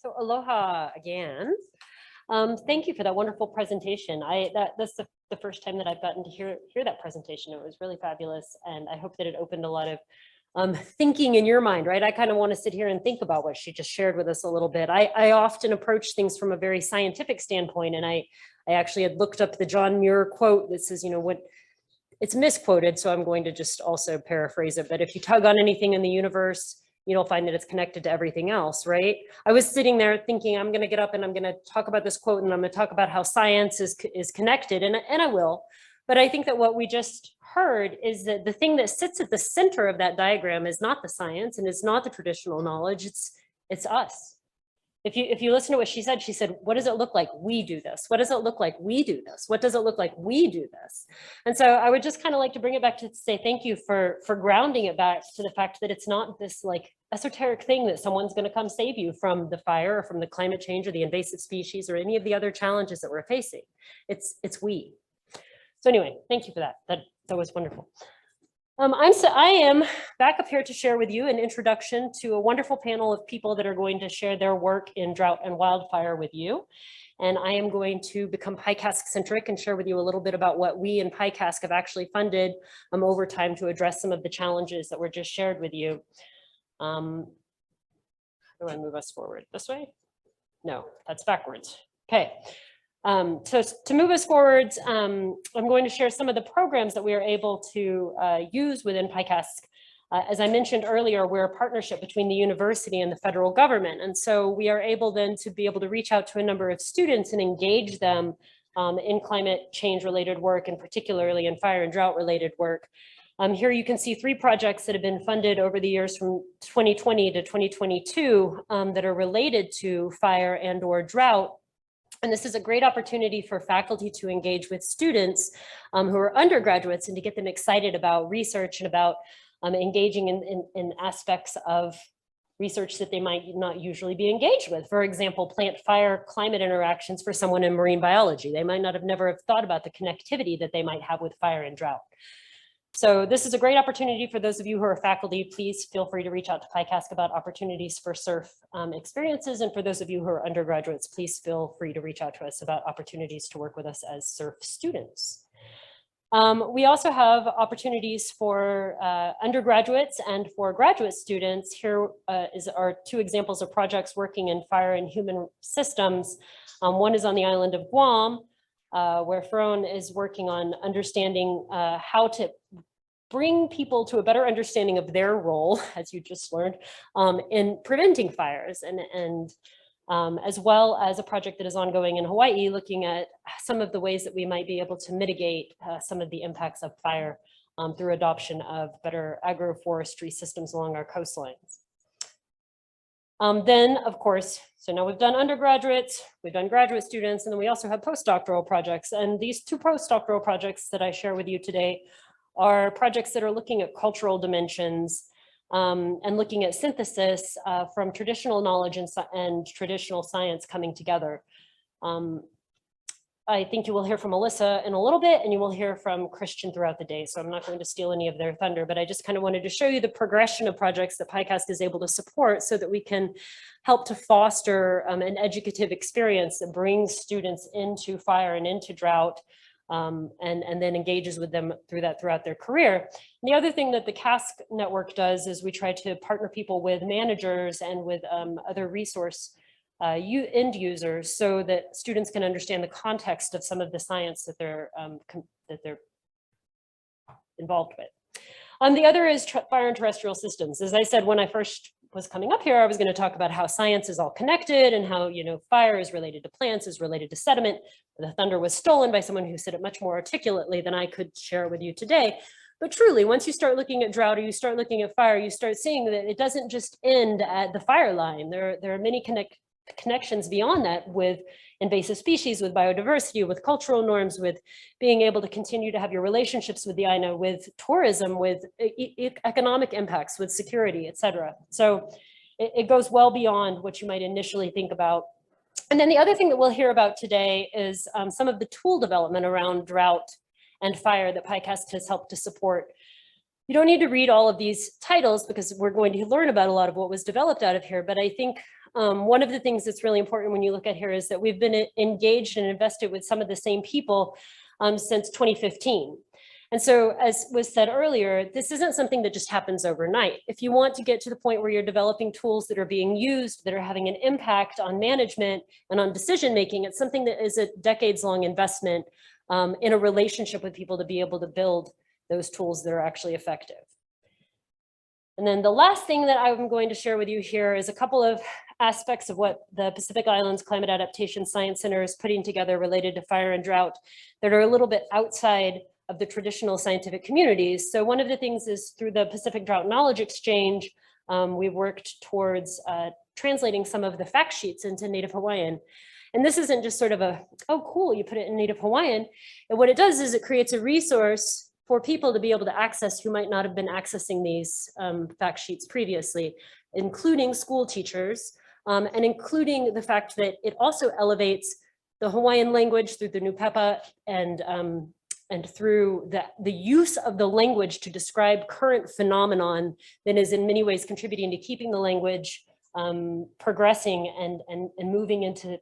So aloha again. Thank you for that wonderful presentation. That's the first time that I've gotten to hear that presentation. It was really fabulous, and I hope that it opened a lot of thinking in your mind, right? I kind of want to sit here and think about what she just shared with us a little bit. I often approach things from a very scientific standpoint, and I actually had looked up the John Muir quote that says, it's misquoted, so I'm going to just also paraphrase it, but if you tug on anything in the universe, you'll find that it's connected to everything else, right? I was sitting there thinking, I'm going to get up and I'm going to talk about this quote, and I'm going to talk about how science is connected, and I will. But I think that what we just heard is that the thing that sits at the center of that diagram is not the science, and it's not the traditional knowledge, it's us. If you listen to what she said, what does it look like we do this? What does it look like we do this? What does it look like we do this? And so I would just kind of like to bring it back to say thank you for grounding it back to the fact that it's not this like esoteric thing that someone's going to come save you from the fire or from the climate change or the invasive species or any of the other challenges that we're facing. It's we. So anyway, thank you for that. That was wonderful. I am back up here to share with you an introduction to a wonderful panel of people that are going to share their work in drought and wildfire with you. And I am going to become PI-CASC centric and share with you a little bit about what we in PI-CASC have actually funded over time to address some of the challenges that were just shared with you. How do I move us forward? This way? No, that's backwards. Okay. So to move us forwards, I'm going to share some of the programs that we are able to use within PI-CASC. As I mentioned earlier, we're a partnership between the university and the federal government. And so we are able then to be able to reach out to a number of students and engage them in climate change related work, and particularly in fire and drought related work. Here you can see 3 projects that have been funded over the years from 2020 to 2022 that are related to fire and or drought. And this is a great opportunity for faculty to engage with students who are undergraduates and to get them excited about research and about engaging in aspects of research that they might not usually be engaged with. For example, plant-fire climate interactions for someone in marine biology. They might not have never have thought about the connectivity that they might have with fire and drought. So this is a great opportunity for those of you who are faculty. Please feel free to reach out to PI-CASC about opportunities for SURF experiences. And for those of you who are undergraduates, please feel free to reach out to us about opportunities to work with us as SURF students. We also have opportunities for undergraduates and for graduate students. Here are 2 examples of projects working in fire and human systems. One is on the island of Guam, where Ferron is working on understanding how to bring people to a better understanding of their role, as you just learned, in preventing fires, and as well as a project that is ongoing in Hawaii, looking at some of the ways that we might be able to mitigate some of the impacts of fire through adoption of better agroforestry systems along our coastlines. Then, of course, so now we've done undergraduates, we've done graduate students, and then we also have postdoctoral projects. And these 2 postdoctoral projects that I share with you today are projects that are looking at cultural dimensions and looking at synthesis from traditional knowledge and traditional science coming together. I think you will hear from Alyssa in a little bit, and you will hear from Christian throughout the day. So I'm not going to steal any of their thunder, but I just kind of wanted to show you the progression of projects that PI-CASC is able to support so that we can help to foster an educative experience that brings students into fire and into drought, and then engages with them throughout their career. And the other thing that the CASC network does is we try to partner people with managers and with other resource end users so that students can understand the context of some of the science that they're involved with. The other is fire and terrestrial systems. As I said, when I first was coming up here, I was going to talk about how science is all connected and how, fire is related to plants, is related to sediment. The thunder was stolen by someone who said it much more articulately than I could share with you today. But truly, once you start looking at drought or you start looking at fire, you start seeing that it doesn't just end at the fire line. There are many connections beyond that with invasive species, with biodiversity, with cultural norms, with being able to continue to have your relationships with the INA, with tourism, with economic impacts, with security, et cetera. So it goes well beyond what you might initially think about. And then the other thing that we'll hear about today is some of the tool development around drought and fire that PI-CASC has helped to support. You don't need to read all of these titles because we're going to learn about a lot of what was developed out of here, but I think One of the things that's really important when you look at here is that we've been engaged and invested with some of the same people since 2015. And so, as was said earlier, this isn't something that just happens overnight. If you want to get to the point where you're developing tools that are being used, that are having an impact on management and on decision-making, it's something that is a decades-long investment in a relationship with people to be able to build those tools that are actually effective. And then the last thing that I'm going to share with you here is a couple of aspects of what the Pacific Islands Climate Adaptation Science Center is putting together related to fire and drought that are a little bit outside of the traditional scientific communities. So one of the things is through the Pacific Drought Knowledge Exchange, we've worked towards translating some of the fact sheets into Native Hawaiian. And this isn't just sort of a, oh, cool, you put it in Native Hawaiian. And what it does is it creates a resource for people to be able to access who might not have been accessing these fact sheets previously, including school teachers, and including the fact that it also elevates the Hawaiian language through the Nupepa and through the use of the language to describe current phenomenon that is in many ways contributing to keeping the language progressing and moving into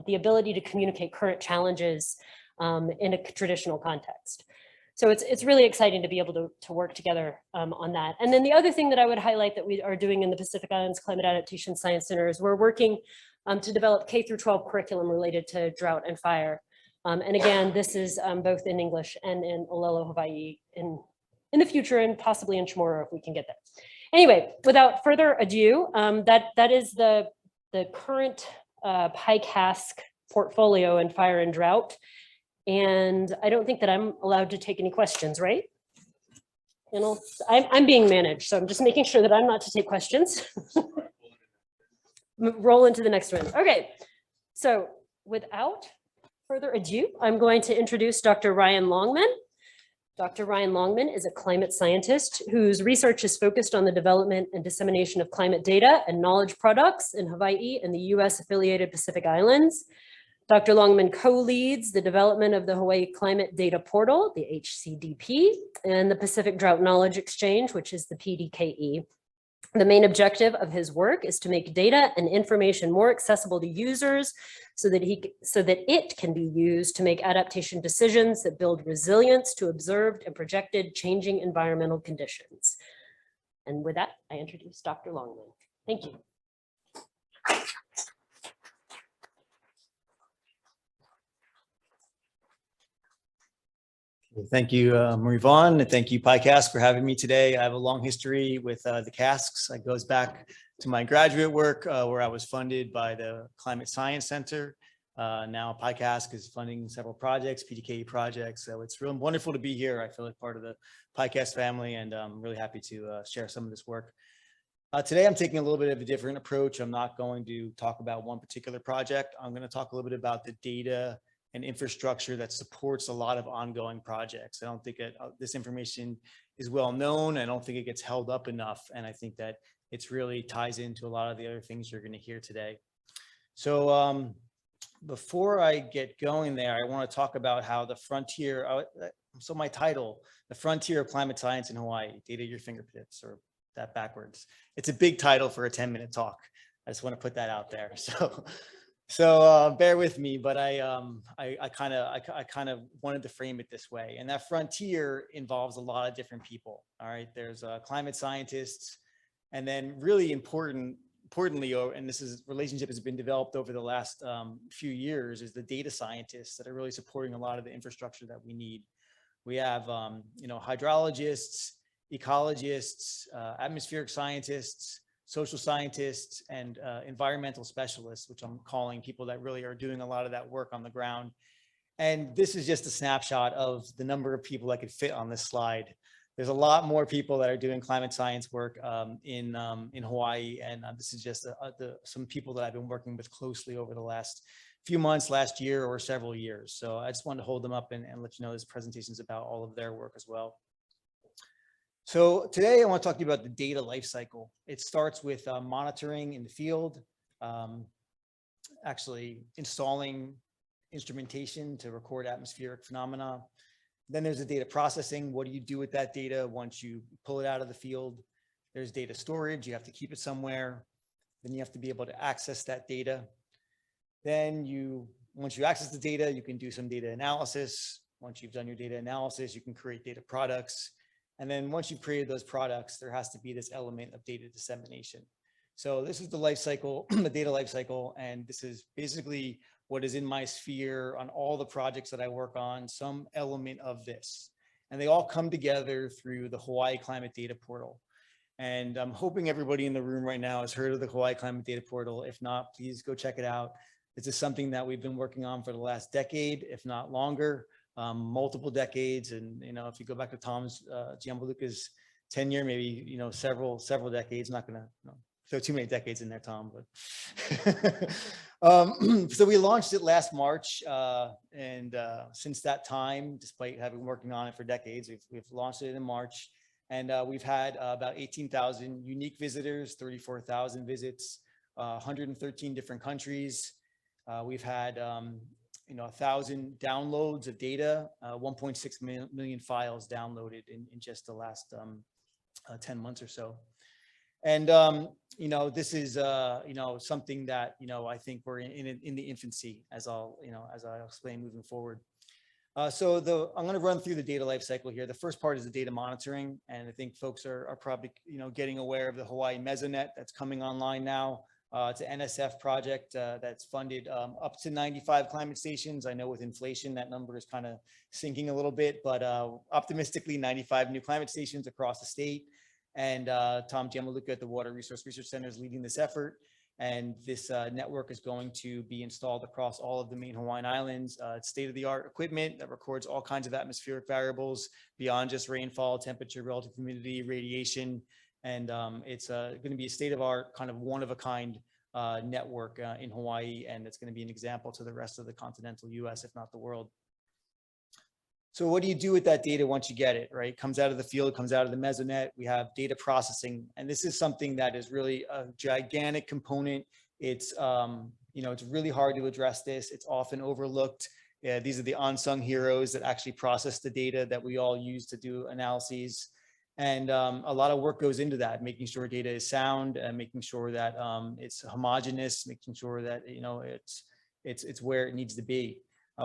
the ability to communicate current challenges in a traditional context. So it's really exciting to be able to work together on that. And then the other thing that I would highlight that we are doing in the Pacific Islands Climate Adaptation Science Center is we're working to develop K through 12 curriculum related to drought and fire. And again, this is both in English and in Olelo, Hawaii in the future and possibly in Chamorro if we can get there. Anyway, without further ado, that is the current PI-CASC portfolio in fire and drought. And I don't think that I'm allowed to take any questions, right? You know, I'm being managed, so I'm just making sure that I'm not to take questions. Roll into the next one. Okay, so without further ado, I'm going to introduce Dr. Ryan Longman. Dr. Ryan Longman is a climate scientist whose research is focused on the development and dissemination of climate data and knowledge products in Hawaii and the US affiliated Pacific Islands. Dr. Longman co-leads the development of the Hawaii Climate Data Portal, the HCDP, and the Pacific Drought Knowledge Exchange, which is the PDKE. The main objective of his work is to make data and information more accessible to users so that it can be used to make adaptation decisions that build resilience to observed and projected changing environmental conditions. And with that, I introduce Dr. Longman. Thank you. Thank you, Marie Vaughn, and thank you, PI-CASC, for having me today. I have a long history with the CASCs. It goes back to my graduate work where I was funded by the Climate Science Center. Now PI-CASC is funding several projects, PDKE projects. So it's really wonderful to be here. I feel like part of the PI-CASC family, and I'm really happy to share some of this work. Today, I'm taking a little bit of a different approach. I'm not going to talk about one particular project. I'm going to talk a little bit about the data and infrastructure that supports a lot of ongoing projects. I don't think this information is well known. I don't think it gets held up enough. And I think that it's really ties into a lot of the other things you're going to hear today. So before I get going there, I want to talk about how the frontier, so my title, The Frontier of Climate Science in Hawaii, Data at Your Fingertips, or that backwards. It's a big title for a 10-minute talk. I just want to put that out there. So bear with me, but I kind of wanted to frame it this way. And that frontier involves a lot of different people. All right, there's climate scientists, and then really importantly, and relationship has been developed over the last few years, is the data scientists that are really supporting a lot of the infrastructure that we need. We have hydrologists, ecologists, atmospheric scientists, social scientists, and environmental specialists, which I'm calling people that really are doing a lot of that work on the ground. And this is just a snapshot of the number of people that could fit on this slide. There's a lot more people that are doing climate science work in Hawaii, and this is just some people that I've been working with closely over the last few months, last year, or several years. So I just wanted to hold them up and let you know this presentation is about all of their work as well. So today I want to talk to you about the data lifecycle. It starts with monitoring in the field, actually installing instrumentation to record atmospheric phenomena. Then there's the data processing. What do you do with that data once you pull it out of the field? There's data storage. You have to keep it somewhere. Then you have to be able to access that data. Then once you access the data, you can do some data analysis. Once you've done your data analysis, you can create data products. And then once you've created those products, there has to be this element of data dissemination. So this is the life cycle, the data life cycle, and this is basically what is in my sphere on all the projects that I work on, some element of this. And they all come together through the Hawaii Climate Data Portal. And I'm hoping everybody in the room right now has heard of the Hawaii Climate Data Portal. If not, please go check it out. This is something that we've been working on for the last decade, if not longer, multiple decades. And, if you go back to Tom's, Gianluca's tenure, maybe, several decades, not gonna throw too many decades in there, Tom, but so we launched it last March. And since that time, despite having working on it for decades, we've launched it in March. And we've had about 18,000 unique visitors, 34,000 visits, 113 different countries. We've had 1,000 downloads of data, 1.6 million files downloaded in just the last 10 months or so. And this is something that I think we're in the infancy, as I'll explain moving forward. So I'm going to run through the data life cycle here. The first part is the data monitoring, and I think folks are probably getting aware of the Hawaii Mesonet that's coming online now. It's an NSF project that's funded up to 95 climate stations. I know with inflation that number is kind of sinking a little bit, but optimistically 95 new climate stations across the state. And Tom Gianluca at the Water Resource Research Center is leading this effort. And this network is going to be installed across all of the main Hawaiian Islands. It's state-of-the-art equipment that records all kinds of atmospheric variables beyond just rainfall, temperature, relative humidity, radiation. And it's going to be a state-of-art, kind of one-of-a-kind network in Hawaii. And it's going to be an example to the rest of the continental US, if not the world. So what do you do with that data once you get it, right? It comes out of the field, it comes out of the Mesonet. We have data processing, and this is something that is really a gigantic component. It's, it's really hard to address this. It's often overlooked. These are the unsung heroes that actually process the data that we all use to do analyses. And a lot of work goes into that, making sure data is sound, and making sure that it's homogeneous, making sure that, it's where it needs to be.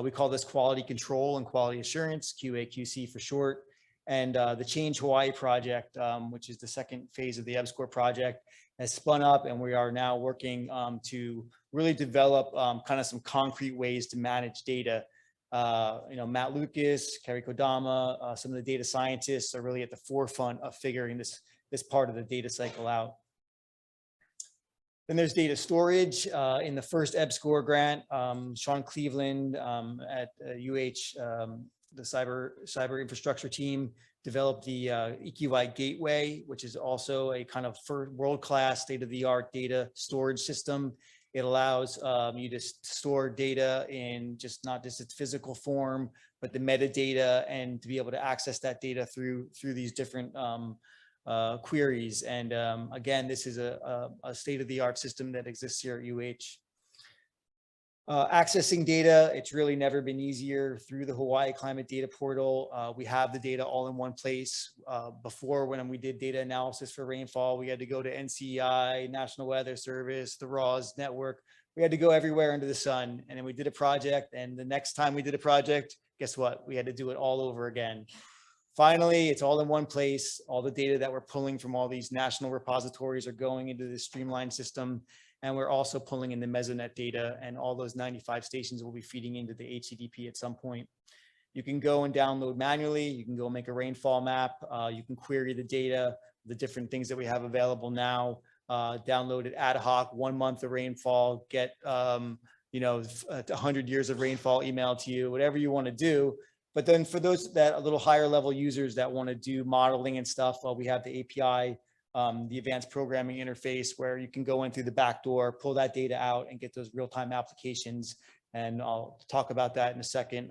We call this quality control and quality assurance, QA/QC for short. And the Change Hawaii project, which is the second phase of the EBSCOR project, has spun up, and we are now working to really develop kind of some concrete ways to manage data. Matt Lucas, Kerry Kodama, some of the data scientists are really at the forefront of figuring this part of the data cycle out. Then there's data storage. In the first EBSCOR grant, Sean Cleveland at the cyber infrastructure team developed the EQI Gateway, which is also a kind of world-class state-of-the-art data storage system. It allows you to store data in not just its physical form, but the metadata, and to be able to access that data through these different queries. And again, this is a state-of-the-art system that exists here at UH. Accessing data, it's really never been easier through the Hawaii Climate Data Portal. We have the data all in one place. Before, when we did data analysis for rainfall, we had to go to NCEI, National Weather Service, the RAWS network. We had to go everywhere under the sun. And then we did a project, and the next time we did a project, guess what? We had to do it all over again. Finally, it's all in one place. All the data that we're pulling from all these national repositories are going into this streamlined system. And we're also pulling in the Mesonet data, and all those 95 stations will be feeding into the HCDP at some point. You can go and download manually. You can go make a rainfall map. You can query the data, the different things that we have available now. Download it ad hoc, 1 month of rainfall, get 100 years of rainfall emailed to you, whatever you want to do. But then for those that a little higher level users that want to do modeling and stuff, we have the API, the advanced programming interface, where you can go in through the back door, pull that data out, and get those real-time applications. And I'll talk about that in a second,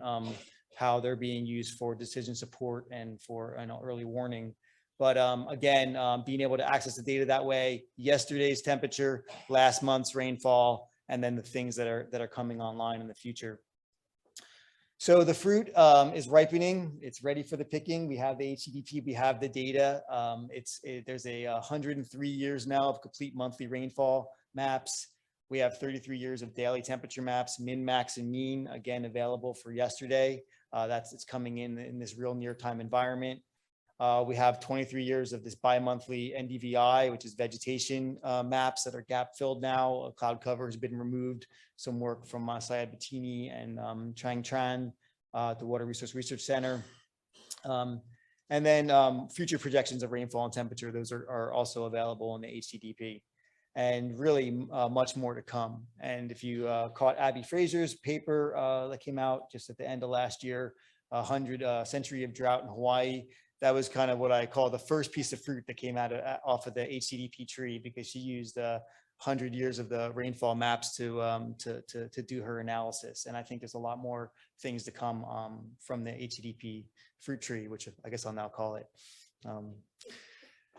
how they're being used for decision support and for early warning. But again, being able to access the data that way, yesterday's temperature, last month's rainfall, and then the things that are coming online in the future. So the fruit is ripening. It's ready for the picking. We have the HCDP, we have the data. There's 103 years now of complete monthly rainfall. maps. We have 33 years of daily temperature maps, min, max, and mean, again, available for yesterday. It's coming in this real near-time environment. We have 23 years of this bi-monthly NDVI, which is vegetation maps that are gap filled now. A cloud cover has been removed. Some work from Sayad Bettini and Trang Tran at the Water Research Center. And then future projections of rainfall and temperature, those are also available in the HTDP. And really much more to come. And if you caught Abby Fraser's paper that came out just at the end of last year, 100 century of drought in Hawaii, that was kind of what I call the first piece of fruit that came out off of the HTDP tree, because she used 100 years of the rainfall maps to do her analysis. And I think there's a lot more things to come from the HTDP fruit tree, which I guess I'll now call it.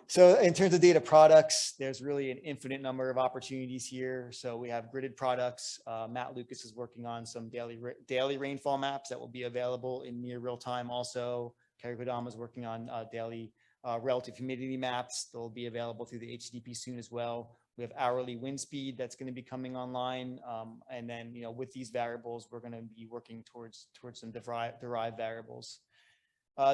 So in terms of data products, there's really an infinite number of opportunities here. So we have gridded products. Matt Lucas is working on some daily rainfall maps that will be available in near real time. Also, Kerry Kodama is working on daily relative humidity maps. They'll be available through the HTDP soon as well. We have hourly wind speed that's going to be coming online. And then, with these variables, we're going to be working towards some derived variables.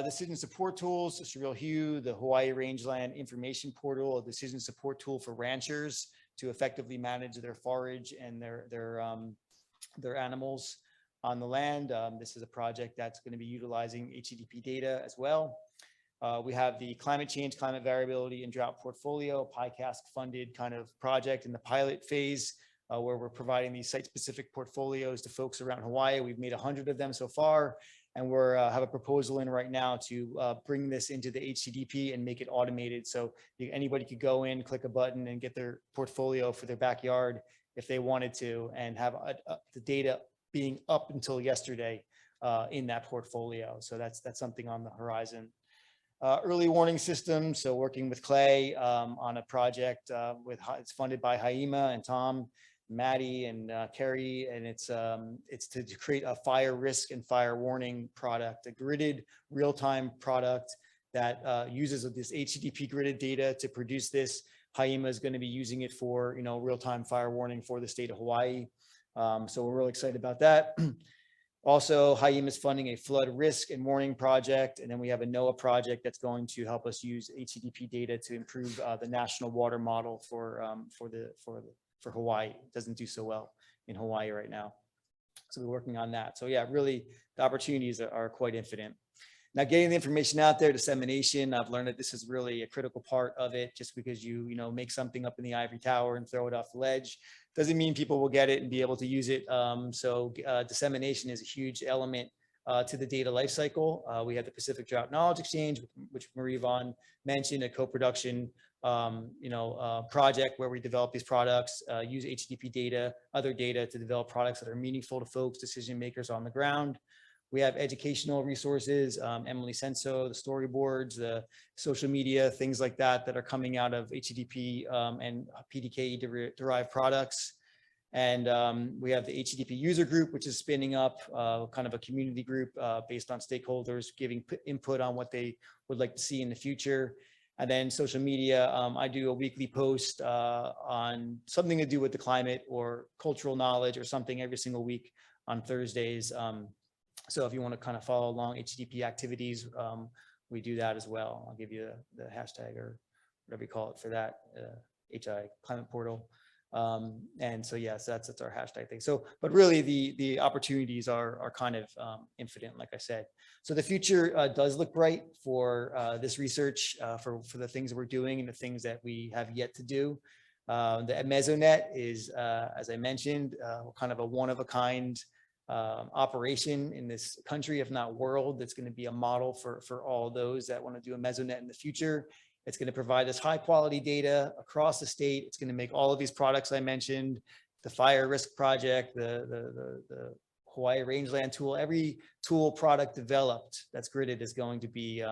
Decision support tools, Surreal Hue, the Hawaii Rangeland Information Portal, a decision support tool for ranchers to effectively manage their forage and their animals on the land. This is a project that's going to be utilizing HTDP data as well. We have the climate change, climate variability, and drought portfolio, PI-CASC funded kind of project in the pilot phase, where we're providing these site-specific portfolios to folks around Hawaii. We've made 100 of them so far. And we're have a proposal in right now to bring this into the HTDP and make it automated. So anybody could go in, click a button, and get their portfolio for their backyard if they wanted to, and have the data being up until yesterday in that portfolio. So that's something on the horizon. Early warning system. So working with Clay on a project it's funded by Haima and Tom, Maddie and Kerry, and it's to create a fire risk and fire warning product, a gridded real-time product that uses this HTTP gridded data to produce this. Haima is going to be using it for real-time fire warning for the state of Hawaii. So we're really excited about that. Also, Haima is funding a flood risk and warning project, and then we have a NOAA project that's going to help us use HTTP data to improve the national water model for Hawaii. It doesn't do so well in Hawaii right now. So we're working on that. So yeah, really the opportunities are quite infinite. Now, getting the information out there, dissemination, I've learned that this is really a critical part of it. Just because you make something up in the ivory tower and throw it off the ledge doesn't mean people will get it and be able to use it. So dissemination is a huge element to the data lifecycle. We have the Pacific Drought Knowledge Exchange, which Marie Vaughn mentioned, a co-production project where we develop these products, use HTTP data, other data to develop products that are meaningful to folks, decision makers on the ground. We have educational resources, Emily Senso, the storyboards, the social media, things like that are coming out of HTTP and PDK derived products. And we have the HTTP user group, which is spinning up kind of a community group based on stakeholders giving input on what they would like to see in the future. And then social media, I do a weekly post on something to do with the climate or cultural knowledge or something every single week on Thursdays. So if you want to kind of follow along HTTP activities, we do that as well. I'll give you the hashtag or whatever you call it for that, HI climate portal. And so, yes, that's our hashtag thing. So, but really the opportunities are kind of infinite, like I said. So the future does look bright for this research, for the things that we're doing and the things that we have yet to do. The Mesonet is, as I mentioned, kind of a one-of-a-kind operation in this country, if not world. That's going to be a model for all those that want to do a Mesonet in the future. It's going to provide us high quality data across the state. It's going to make all of these products I mentioned, the fire risk project, the Hawaii rangeland tool, every tool product developed that's gridded is going to be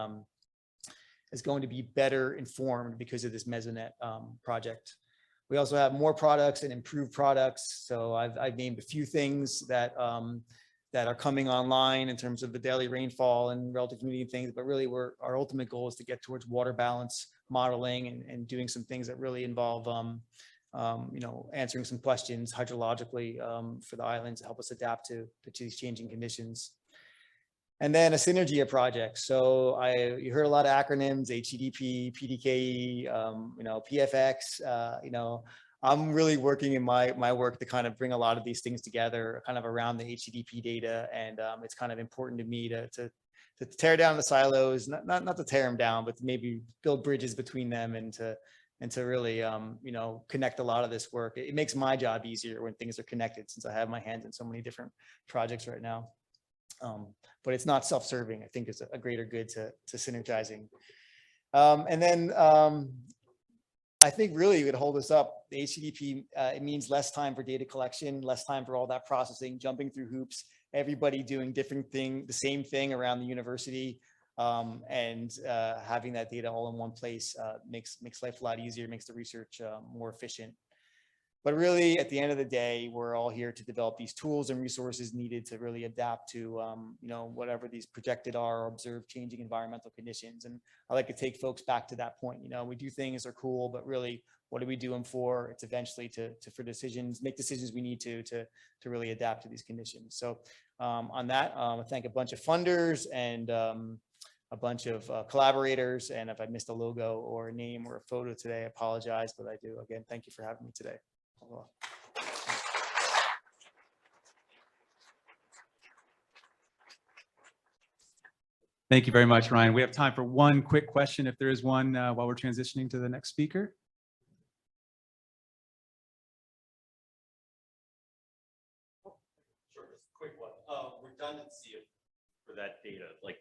better informed because of this Mesonet project. We also have more products and improved products. So I've named a few things that are coming online in terms of the daily rainfall and relative humidity things, but really our ultimate goal is to get towards water balance modeling and doing some things that really involve answering some questions hydrologically for the islands to help us adapt to these changing conditions. And then a synergy of projects. So you heard a lot of acronyms: HEDP, PDKE, PFX. I'm really working in my work to kind of bring a lot of these things together, kind of around the HEDP data, and it's kind of important to me to tear down the silos, not to tear them down, but to maybe build bridges between them, and to really connect a lot of this work. It makes my job easier when things are connected, since I have my hands in so many different projects right now. But it's not self-serving. I think it's a greater good to synergizing. And then I think really would hold us up. The HCDP, it means less time for data collection, less time for all that processing, jumping through hoops, everybody doing the same thing around the university, and having that data all in one place makes life a lot easier, makes the research more efficient. But really, at the end of the day, we're all here to develop these tools and resources needed to really adapt to, whatever these projected are or observed changing environmental conditions. And I like to take folks back to that point. We do things are cool, but really, what are we doing for? It's eventually for decisions, make decisions we need to really adapt to these conditions. So on that, I thank a bunch of funders and a bunch of collaborators. And if I missed a logo or a name or a photo today, I apologize, but I do. Again, thank you for having me today. Thank you very much, Ryan. We have time for one quick question, if there is one, while we're transitioning to the next speaker. Sure, just a quick one. Redundancy for that data, like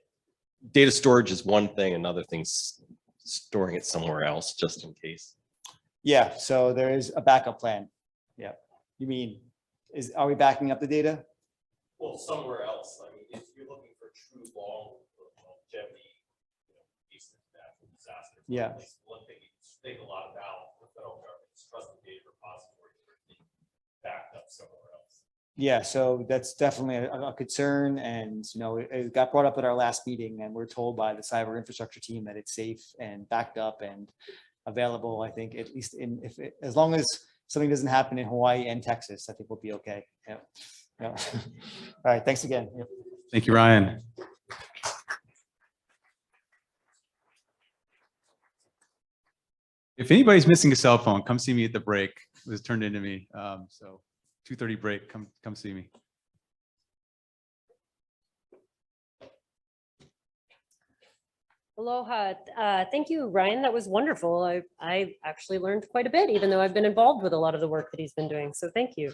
data storage is one thing, another thing's storing it somewhere else just in case. Yeah, so there is a backup plan. Yeah. You mean, are we backing up the data? Well, somewhere else. I mean, if you're looking for true long longevity, cases of natural disasters, yeah. One thing you think a lot about the federal government's trusted data repository being backed up somewhere else. Yeah, so that's definitely a concern, and it got brought up at our last meeting, and we're told by the cyber infrastructure team that it's safe and backed up and available. I think at least as long as something doesn't happen in Hawaii and Texas, I think we'll be okay. Yeah. All right. Thanks again. Yep. Thank you, Ryan. If anybody's missing a cell phone, come see me at the break. It was turned into me. So 2:30 break, come see me. Aloha. Thank you, Ryan. That was wonderful. I actually learned quite a bit, even though I've been involved with a lot of the work that he's been doing. So thank you.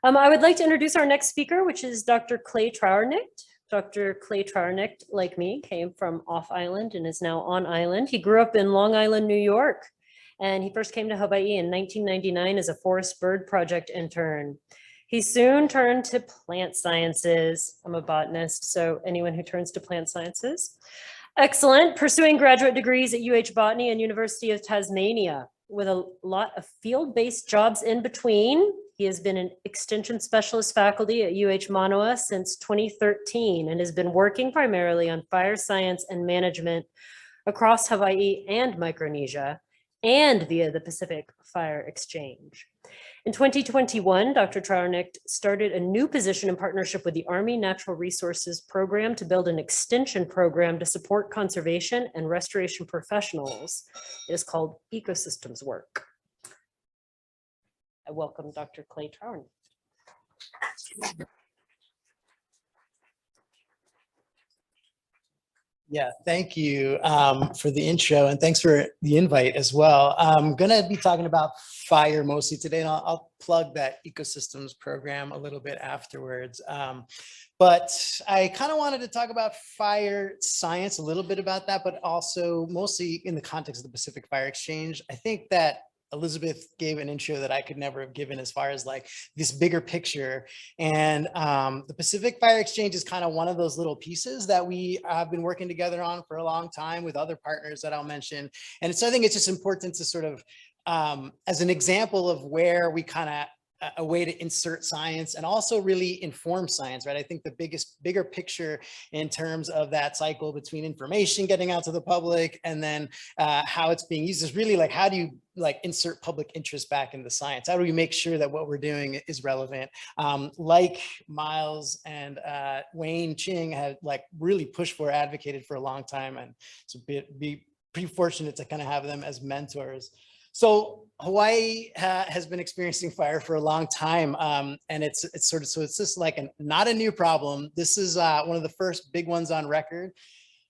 I would like to introduce our next speaker, which is Dr. Clay Trauernicht. Dr. Clay Trauernicht, like me, came from off island and is now on island. He grew up in Long Island, New York, and he first came to Hawaii in 1999 as a Forest Bird Project intern. He soon turned to plant sciences. I'm a botanist, so anyone who turns to plant sciences. Excellent. Pursuing graduate degrees at UH Botany and University of Tasmania with a lot of field-based jobs in between. He has been an extension specialist faculty at UH Manoa since 2013 and has been working primarily on fire science and management across Hawaii and Micronesia and via the Pacific Fire Exchange. In 2021, Dr. Trauernicht started a new position in partnership with the Army Natural Resources Program to build an extension program to support conservation and restoration professionals. It is called Ecosystems Work. I welcome Dr. Clay Trauernicht. Yeah, thank you for the intro, and thanks for the invite as well. I'm going to be talking about fire mostly today, and I'll plug that ecosystems program a little bit afterwards. But I kind of wanted to talk about fire science, a little bit about that, but also mostly in the context of the Pacific Fire Exchange. I think that Elizabeth gave an intro that I could never have given as far as like this bigger picture. And the Pacific Fire Exchange is kind of one of those little pieces that we have been working together on for a long time with other partners that I'll mention. And so I think it's just important to sort of, as an example of where we kind of a way to insert science and also really inform science, right? I think the bigger picture in terms of that cycle between information getting out to the public and then how it's being used is really like, how do you like insert public interest back into science? How do we make sure that what we're doing is relevant? Like Miles and Wayne Ching have like really pushed for, advocated for a long time. And so be pretty fortunate to kind of have them as mentors. So Hawaii has been experiencing fire for a long time, and it's just like not a new problem. This is one of the first big ones on record.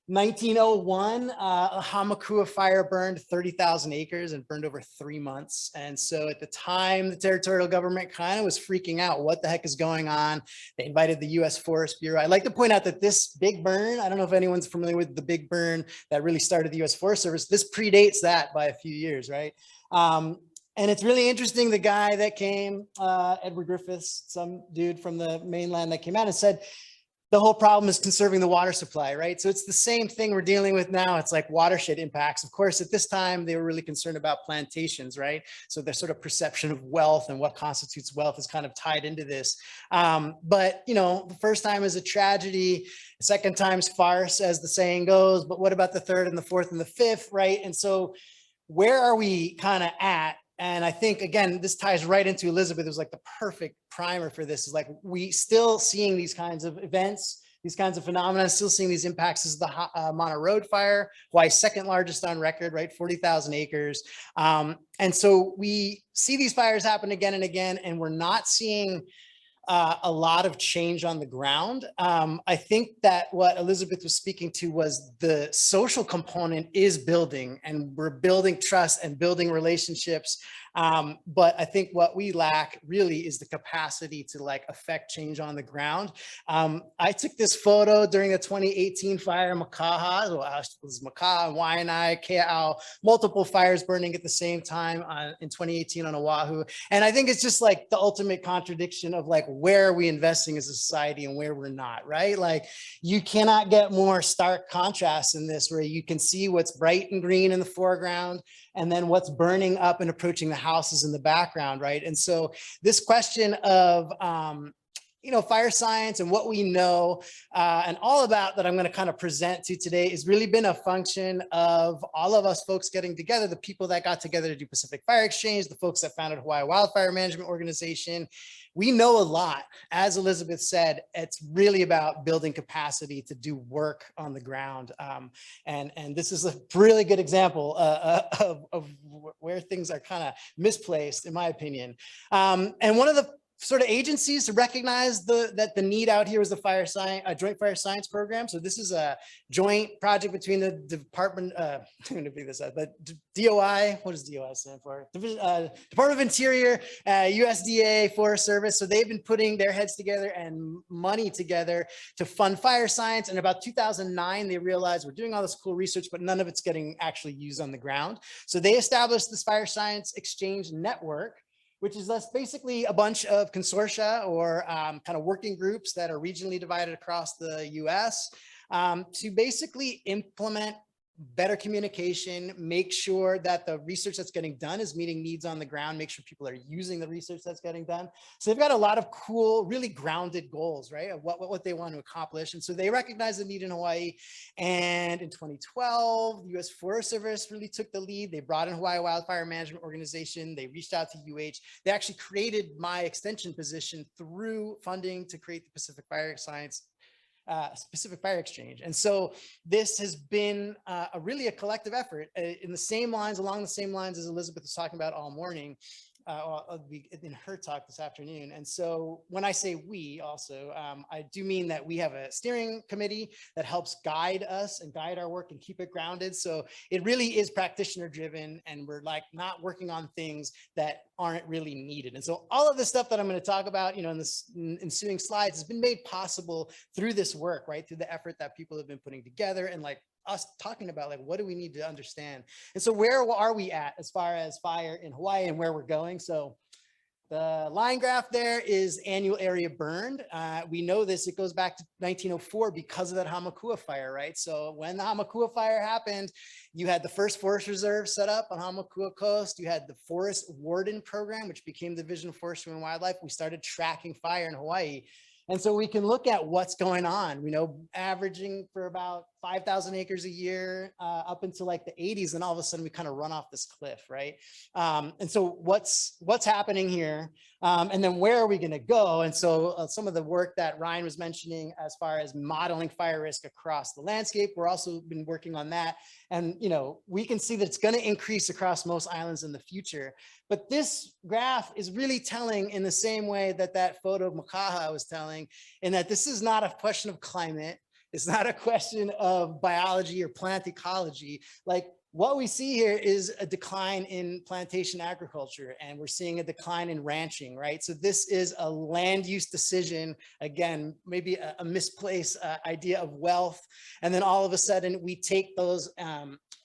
1901, a Hamakua fire burned 30,000 acres and burned over 3 months. And so at the time, the territorial government kind of was freaking out. What the heck is going on? They invited the US Forest Bureau. I'd like to point out that this big burn, I don't know if anyone's familiar with the big burn that really started the US Forest Service. This predates that by a few years, right? And it's really interesting. The guy that came, Edward Griffiths, some dude from the mainland that came out and said, the whole problem is conserving the water supply, right? So it's the same thing we're dealing with now. It's like watershed impacts. Of course, at this time, they were really concerned about plantations, right? So their sort of perception of wealth and what constitutes wealth is kind of tied into this. But, you know, the first time is a tragedy, the second time's farce, as the saying goes. But what about the third and the fourth and the fifth, right? And so where are we kind of at? And I think, again, this ties right into Elizabeth. It was like the perfect primer for this. Is like, we still seeing these kinds of events, these kinds of phenomena, still seeing these impacts. This is the Mana Road fire, Hawaii's second largest on record, right? 40,000 acres. And so we see these fires happen again and again, and we're not seeing a lot of change on the ground. I think that what Elizabeth was speaking to was the social component is building, and we're building trust and building relationships. But I think what we lack really is the capacity to like affect change on the ground. I took this photo during the 2018 fire in Makaha. Well, it was Makaha, Waianae, Kea'au, multiple fires burning at the same time in 2018 on Oahu. And I think it's just like the ultimate contradiction of like, where are we investing as a society and where we're not, right? Like, you cannot get more stark contrast in this, where you can see what's bright and green in the foreground and then what's burning up and approaching the houses in the background, right? And so this question of, you know, fire science and what we know and all about that I'm going to kind of present to today has really been a function of all of us folks getting together, the people that got together to do Pacific Fire Exchange, the folks that founded Hawaii Wildfire Management Organization. We know a lot. As Elizabeth said, it's really about building capacity to do work on the ground. And this is a really good example of where things are kind of misplaced, in my opinion. And one of the sort of agencies to recognize that the need out here is the fire science, joint fire science program. So this is a joint project between the department, I'm going to figure this out, but DOI, what does DOI stand for? Department of Interior, USDA, Forest Service. So they've been putting their heads together and money together to fund fire science. And about 2009, they realized we're doing all this cool research, but none of it's getting actually used on the ground. So they established this fire science exchange network, which is basically a bunch of consortia or kind of working groups that are regionally divided across the US to basically implement better communication, make sure that the research that's getting done is meeting needs on the ground, make sure people are using the research that's getting done. So they've got a lot of cool, really grounded goals, right, of what they want to accomplish. And so they recognize the need in Hawaii. And in 2012, the US Forest Service really took the lead. They brought in Hawaii Wildfire Management Organization. They reached out to UH. They actually created my extension position through funding to create the Pacific Fire Exchange. And so this has been really a collective effort in the same lines, along the same lines as Elizabeth was talking about all morning in her talk this afternoon. And so when I say we also, I do mean that we have a steering committee that helps guide us and guide our work and keep it grounded. So it really is practitioner driven, and we're like not working on things that aren't really needed. And so all of the stuff that I'm going to talk about, you know, in this ensuing slides has been made possible through this work, right? Through the effort that people have been putting together and like us talking about like, what do we need to understand? And so where are we at as far as fire in Hawaii and where we're going? So The line graph there is annual area burned. We know this, it goes back to 1904 because of that Hamakua fire, right? So when the Hamakua fire happened, you had the first forest reserve set up on Hamakua Coast. You had the Forest Warden Program, which became the Division of Forestry and Wildlife. We started tracking fire in Hawaii. And so we can look at what's going on, we know averaging for about 5,000 acres a year up until like the 80s. And all of a sudden we kind of run off this cliff, right? And so what's happening here? And then where are we going to go? And so some of the work that Ryan was mentioning as far as modeling fire risk across the landscape, we're also been working on that. And, you know, we can see that it's going to increase across most islands in the future. But this graph is really telling in the same way that that photo of Makaha was telling, in that this is not a question of climate. It's not a question of biology or plant ecology. Like what we see here is a decline in plantation agriculture, and we're seeing a decline in ranching, right? So this is a land use decision. Again, maybe a misplaced idea of wealth. And then all of a sudden we take those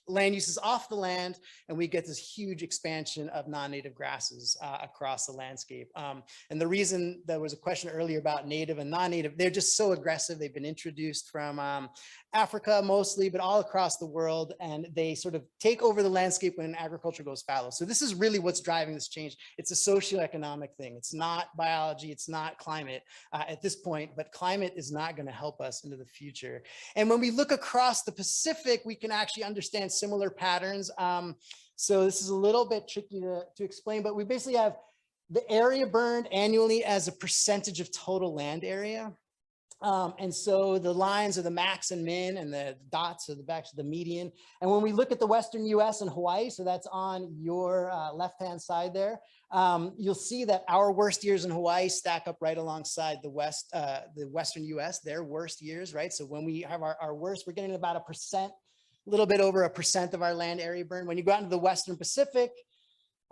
land uses off the land, and we get this huge expansion of non-native grasses across the landscape. And the reason there was a question earlier about native and non-native, they're just so aggressive. They've been introduced from Africa mostly, but all across the world, and they sort of take over the landscape when agriculture goes fallow. So this is really what's driving this change. It's a socioeconomic thing. It's not biology. It's not climate at this point, but climate is not going to help us into the future. And when we look across the Pacific, we can actually understand similar patterns. So this is a little bit tricky to explain, but we basically have the area burned annually as a percentage of total land area. And so the lines are the max and min, and the dots are the median. And when we look at the Western US and Hawaii, so that's on your left-hand side there, you'll see that our worst years in Hawaii stack up right alongside the Western US, their worst years, right? So when we have our worst, we're getting about 1%, a little bit over 1% of our land area burned. When you go out into the Western Pacific,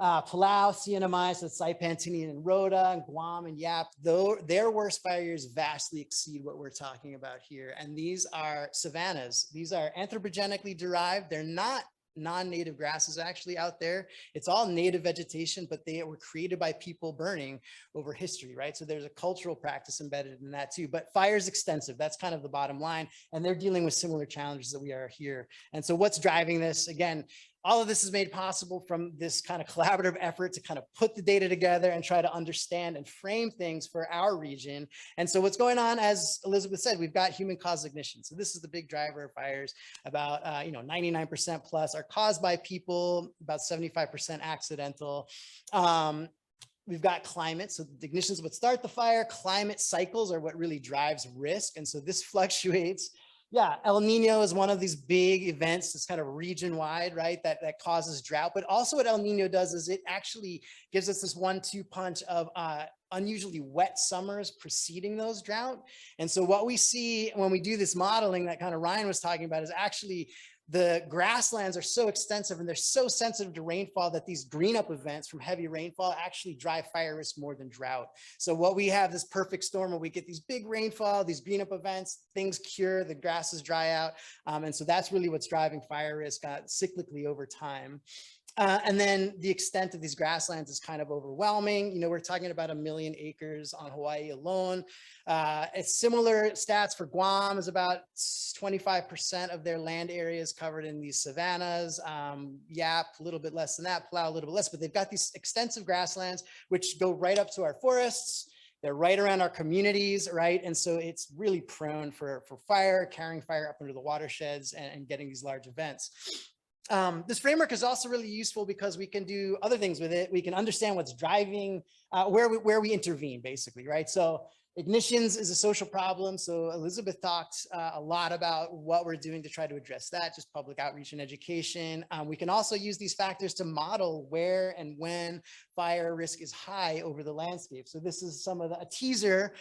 Palau, CNMI, so Saipan, Tinian, and Rota, and Guam, and Yap, though their worst fire years vastly exceed what we're talking about here. And these are savannas. These are anthropogenically derived. They're not non-native grasses actually out there. It's all native vegetation, but they were created by people burning over history, right? So there's a cultural practice embedded in that too, but fire is extensive. That's kind of the bottom line. And they're dealing with similar challenges that we are here. And so what's driving this? Again, all of this is made possible from this kind of collaborative effort to kind of put the data together and try to understand and frame things for our region. And so what's going on, as Elizabeth said, we've got human caused ignition. So this is the big driver of fires. About 99% plus are caused by people, about 75% accidental. We've got climate. So the ignitions would start the fire. Climate cycles are what really drives risk. And so this fluctuates. Yeah, El Nino is one of these big events that's kind of region-wide, right? That causes drought. But also what El Nino does is it actually gives us this 1-2 punch of unusually wet summers preceding those drought. And so what we see when we do this modeling that kind of Ryan was talking about is actually the grasslands are so extensive and they're so sensitive to rainfall that these green up events from heavy rainfall actually drive fire risk more than drought. So what we have this perfect storm where we get these big rainfall, these green up events, things cure, the grasses dry out. And so that's really what's driving fire risk cyclically over time. And then the extent of these grasslands is kind of overwhelming. You know, we're talking about 1 million acres on Hawaii alone. It's similar stats for Guam is about 25% of their land area is covered in these savannas. Yap, a little bit less than that, Palau, a little bit less, but they've got these extensive grasslands, which go right up to our forests. They're right around our communities, right? And so it's really prone for fire, carrying fire up into the watersheds and getting these large events. This framework is also really useful because we can do other things with it. We can understand what's driving, where we intervene, basically, right? So ignitions is a social problem. So Elizabeth talked a lot about what we're doing to try to address that, just public outreach and education. We can also use these factors to model where and when fire risk is high over the landscape. So this is some of a teaser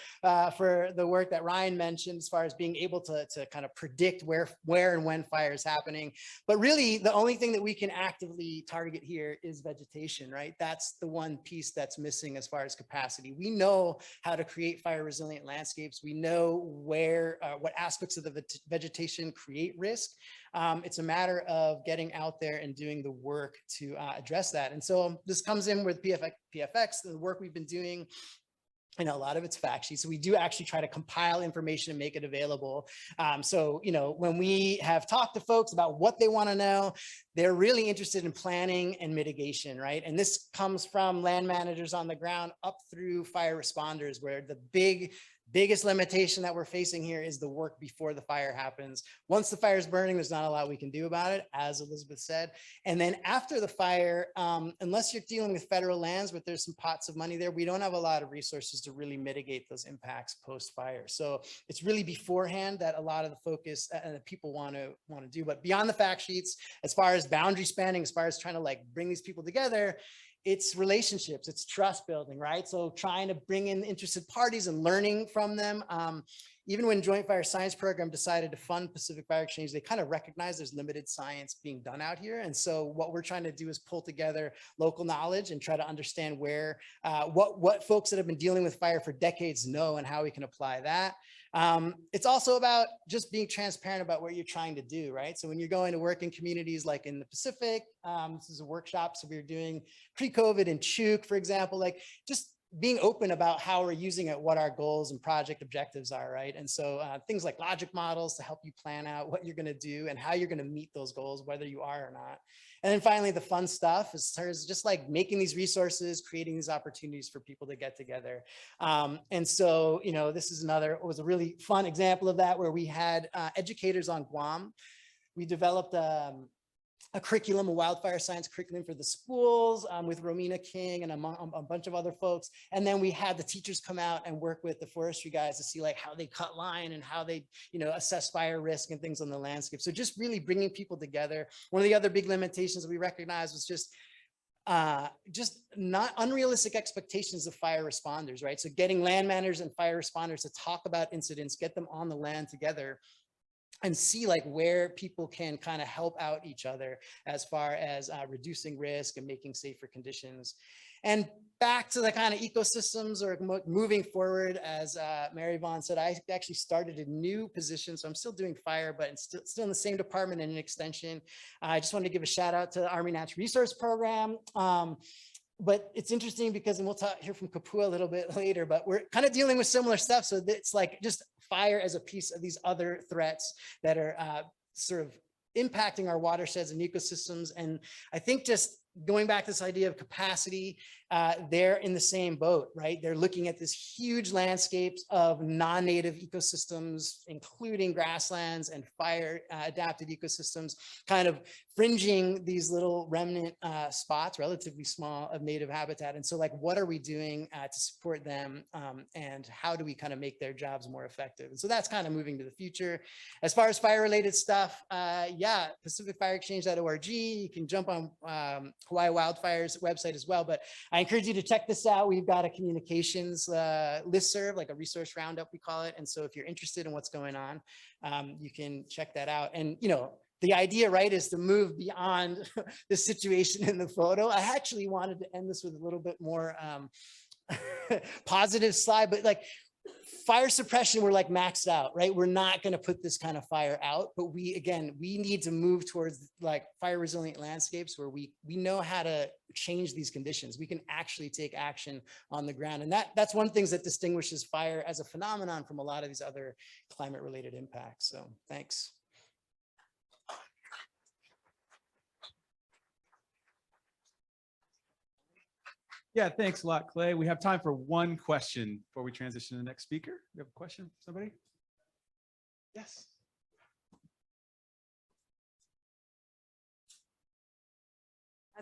for the work that Ryan mentioned as far as being able to kind of predict where and when fire is happening. But really the only thing that we can actively target here is vegetation, right? That's the one piece that's missing as far as capacity. We know how to create fire fire resilient landscapes. We know where, what aspects of the vegetation create risk. It's a matter of getting out there and doing the work to address that. And so this comes in with PFX, the work we've been doing. You know, a lot of it's fact sheets. So we do actually try to compile information and make it available. So, you know, when we have talked to folks about what they want to know, they're really interested in planning and mitigation, right? And this comes from land managers on the ground up through fire responders, where the biggest limitation that we're facing here is the work before the fire happens. Once the fire is burning, there's not a lot we can do about it, as Elizabeth said. And then after the fire, unless you're dealing with federal lands, but there's some pots of money there, we don't have a lot of resources to really mitigate those impacts post-fire. So it's really beforehand that a lot of the focus that people want to do. But beyond the fact sheets, as far as boundary spanning, as far as trying to like bring these people together, it's relationships, it's trust building, right? So trying to bring in interested parties and learning from them. Even when Joint Fire Science Program decided to fund Pacific Fire Exchange, they kind of recognize there's limited science being done out here. And so what we're trying to do is pull together local knowledge and try to understand where, what folks that have been dealing with fire for decades know and how we can apply that. It's also about just being transparent about what you're trying to do, right? So when you're going to work in communities like in the Pacific, this is a workshop, so we were doing pre-COVID in Chuk, for example, like just being open about how we're using it, what our goals and project objectives are, right? And so things like logic models to help you plan out what you're going to do and how you're going to meet those goals, whether you are or not. And then finally, the fun stuff is just like making these resources, creating these opportunities for people to get together. And so, you know, this is it was a really fun example of that, where we had educators on Guam. We developed a curriculum, a wildfire science curriculum for the schools with Romina King and a bunch of other folks. And then we had the teachers come out and work with the forestry guys to see like how they cut line and how they, you know, assess fire risk and things on the landscape. So just really bringing people together. One of the other big limitations that we recognized was just not unrealistic expectations of fire responders, right? So getting land managers and fire responders to talk about incidents, get them on the land together, and see like where people can kind of help out each other as far as reducing risk and making safer conditions. And back to the kind of ecosystems or moving forward, as Mary Vaughn said, I actually started a new position. So I'm still doing fire, but it's still in the same department and an extension. I just wanted to give a shout out to the Army Natural Resource Program. But it's interesting because, and we'll hear from Kapua a little bit later, but we're kind of dealing with similar stuff. So it's like just fire as a piece of these other threats that are sort of impacting our watersheds and ecosystems. And I think just going back to this idea of capacity, they're in the same boat, right? They're looking at this huge landscapes of non-native ecosystems, including grasslands and fire adapted ecosystems, kind of fringing these little remnant spots, relatively small, of native habitat. And so like, what are we doing to support them? And how do we kind of make their jobs more effective? And so that's kind of moving to the future. As far as fire related stuff, yeah, PacificFireExchange.org, you can jump on Hawaii Wildfire's website as well, but I encourage you to check this out. We've got a communications listserv, like a resource roundup, we call it. And so if you're interested in what's going on, you can check that out. And, you know, the idea, right, is to move beyond the situation in the photo. I actually wanted to end this with a little bit more positive slide, but like, fire suppression, we're like maxed out, right? We're not going to put this kind of fire out, but we need to move towards like fire resilient landscapes where we know how to change these conditions. We can actually take action on the ground. And that's one of the things that distinguishes fire as a phenomenon from a lot of these other climate related impacts. So thanks. Yeah, thanks a lot, Clay. We have time for one question before we transition to the next speaker. You have a question, somebody? Yes.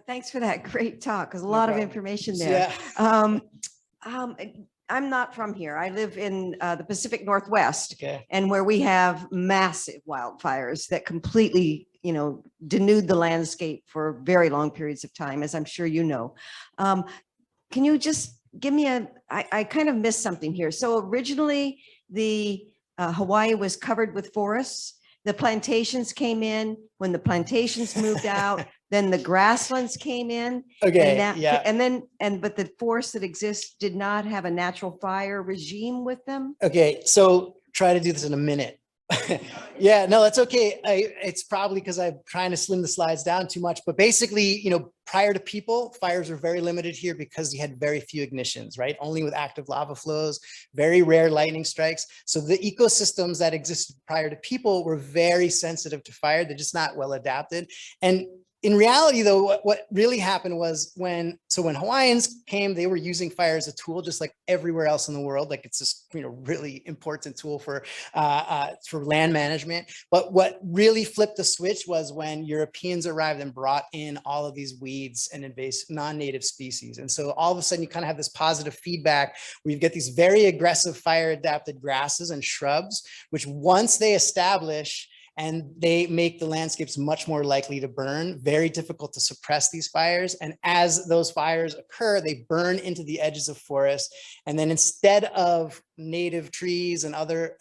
Thanks for that great talk. There's a lot of information there. Yeah. I'm not from here. I live in the Pacific Northwest, Okay. and where we have massive wildfires that completely, you know, denude the landscape for very long periods of time, as I'm sure you know. Can you just give me I kind of missed something here. So originally the Hawaii was covered with forests. The plantations came in. When the plantations moved out, then the grasslands came in. Okay, And that, yeah. and then, but the forests that exist did not have a natural fire regime with them. Okay, so try to do this in a minute. Yeah, no, that's okay. It's probably because I'm trying to slim the slides down too much, but basically, prior to people, fires were very limited here because you had very few ignitions, right? Only with active lava flows, very rare lightning strikes. So the ecosystems that existed prior to people were very sensitive to fire. They're just not well adapted. And in reality, though, what really happened was when Hawaiians came, they were using fire as a tool, just like everywhere else in the world. Like it's this, really important tool for land management. But what really flipped the switch was when Europeans arrived and brought in all of these weeds and invasive non-native species. And so all of a sudden, you kind of have this positive feedback where you get these very aggressive fire-adapted grasses and shrubs, which once they establish and they make the landscapes much more likely to burn, very difficult to suppress these fires. And as those fires occur, they burn into the edges of forests. And then instead of native trees and other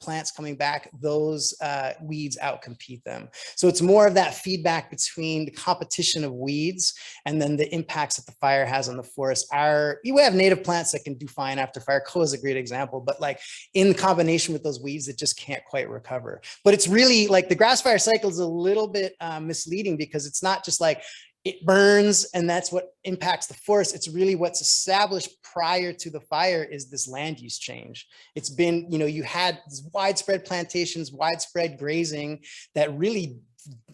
plants coming back, those weeds outcompete them. So it's more of that feedback between the competition of weeds and then the impacts that the fire has on the forest. We have native plants that can do fine after fire. Koa is a great example, but like in combination with those weeds, it just can't quite recover. But it's really like the grass fire cycle is a little bit misleading because it's not just like it burns and that's what impacts the forest. It's really what's established prior to the fire is this land use change. It's been, you had widespread plantations, widespread grazing that really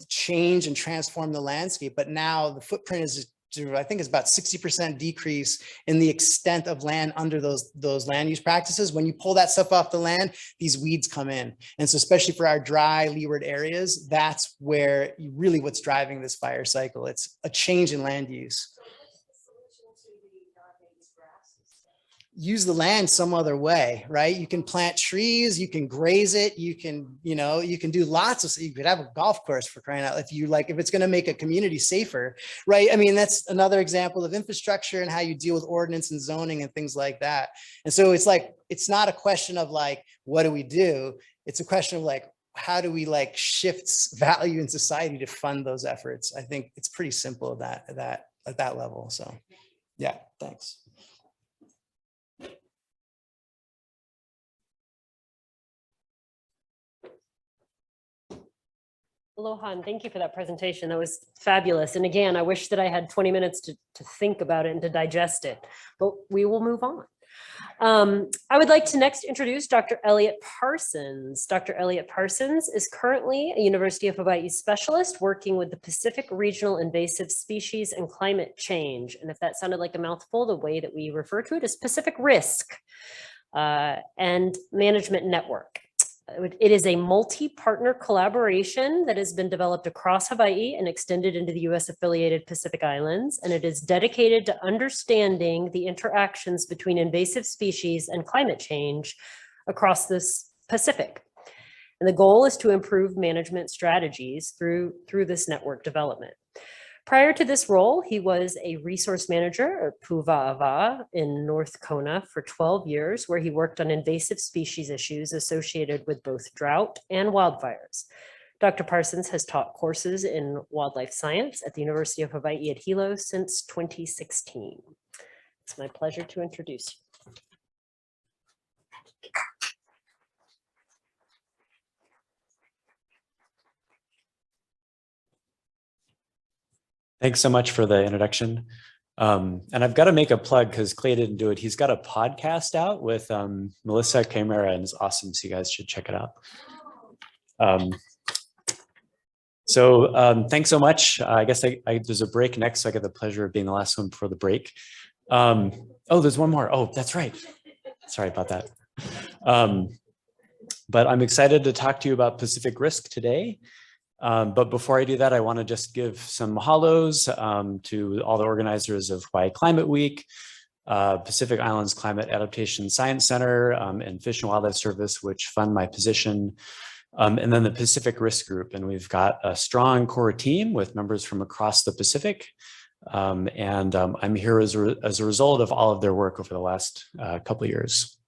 change and transform the landscape. But now the footprint is, I think it's about 60% decrease in the extent of land under those land use practices. When you pull that stuff off the land, these weeds come in. And so especially for our dry leeward areas, that's where really what's driving this fire cycle. It's a change in land use. Use the land some other way, right? You can plant trees, you can graze it, you can do lots of, you could have a golf course for crying out, if it's going to make a community safer, right? I mean, that's another example of infrastructure and how you deal with ordinance and zoning and things like that. And so it's like, it's not a question of like, what do we do? It's a question of like, how do we like shift value in society to fund those efforts? I think it's pretty simple at that level. So yeah, thanks. Aloha, and thank you for that presentation. That was fabulous. And again, I wish that I had 20 minutes to think about it and to digest it, but we will move on. I would like to next introduce Dr. Elliott Parsons. Dr. Elliott Parsons is currently a University of Hawaiʻi specialist working with the Pacific Regional Invasive Species and Climate Change. And if that sounded like a mouthful, the way that we refer to it is Pacific RISCC and Management Network. It is a multi-partner collaboration that has been developed across Hawaii and extended into the US affiliated Pacific Islands, and it is dedicated to understanding the interactions between invasive species and climate change across this Pacific. And the goal is to improve management strategies through this network development. Prior to this role, he was a resource manager at Pu'uwa'awa in North Kona for 12 years, where he worked on invasive species issues associated with both drought and wildfires. Dr. Parsons has taught courses in wildlife science at the University of Hawaii at Hilo since 2016. It's my pleasure to introduce you. Thanks so much for the introduction. And I've got to make a plug because Clay didn't do it. He's got a podcast out with Melissa Camera, and it's awesome. So you guys should check it out. Thanks so much. I guess there's a break next, so I get the pleasure of being the last one before the break. Oh, there's one more. Oh, that's right. Sorry about that. But I'm excited to talk to you about Pacific RISCC today. But before I do that, I want to just give some mahalos to all the organizers of Hawaii Climate Week, Pacific Islands Climate Adaptation Science Center, and Fish and Wildlife Service, which fund my position, and then the Pacific RISCC Group. And we've got a strong core team with members from across the Pacific. I'm here as a result of all of their work over the last couple of years.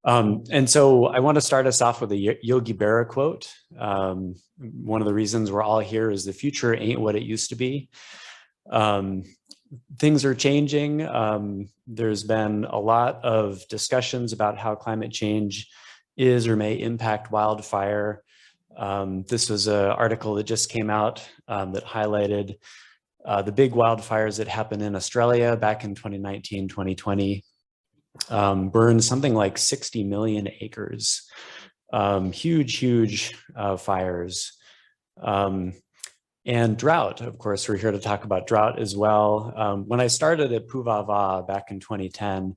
And so I want to start us off with a Yogi Berra quote. One of the reasons we're all here is the future ain't what it used to be. Things are changing. There's been a lot of discussions about how climate change is or may impact wildfire. This was an article that just came out that highlighted the big wildfires that happened in Australia back in 2019, 2020. Burned something like 60 million acres. Huge fires. And drought, of course, we're here to talk about drought as well. When I started at Puvawa back in 2010,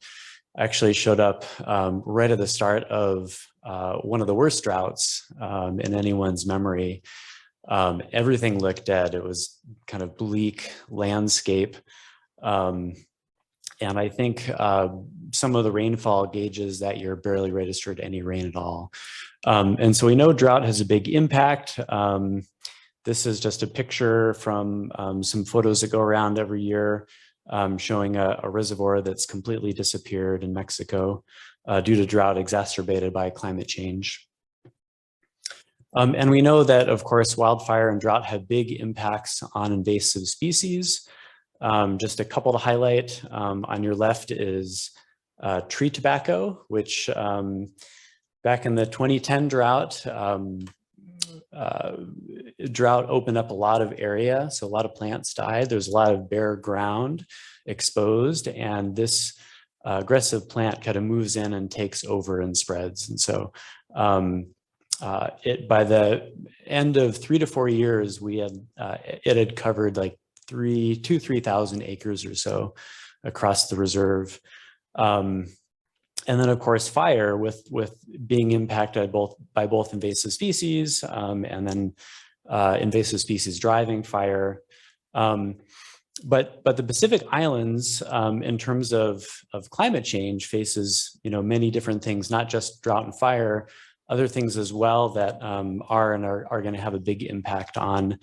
I actually showed up right at the start of one of the worst droughts in anyone's memory. Everything looked dead. It was kind of bleak landscape. And I think some of the rainfall gauges that year barely registered any rain at all. And so we know drought has a big impact. This is just a picture from some photos that go around every year showing a reservoir that's completely disappeared in Mexico due to drought exacerbated by climate change. And we know that, of course, wildfire and drought have big impacts on invasive species. Just a couple to highlight. On your left is tree tobacco, which back in the 2010 drought, drought opened up a lot of area, so a lot of plants died. There's a lot of bare ground exposed, and this aggressive plant kind of moves in and takes over and spreads. And so by the end of 3 to 4 years, we had it had covered like 3,000 acres or so across the reserve. And then, of course, fire with being impacted by both invasive species and then invasive species driving fire. But the Pacific Islands, in terms of climate change, faces many different things, not just drought and fire, other things as well that are going to have a big impact on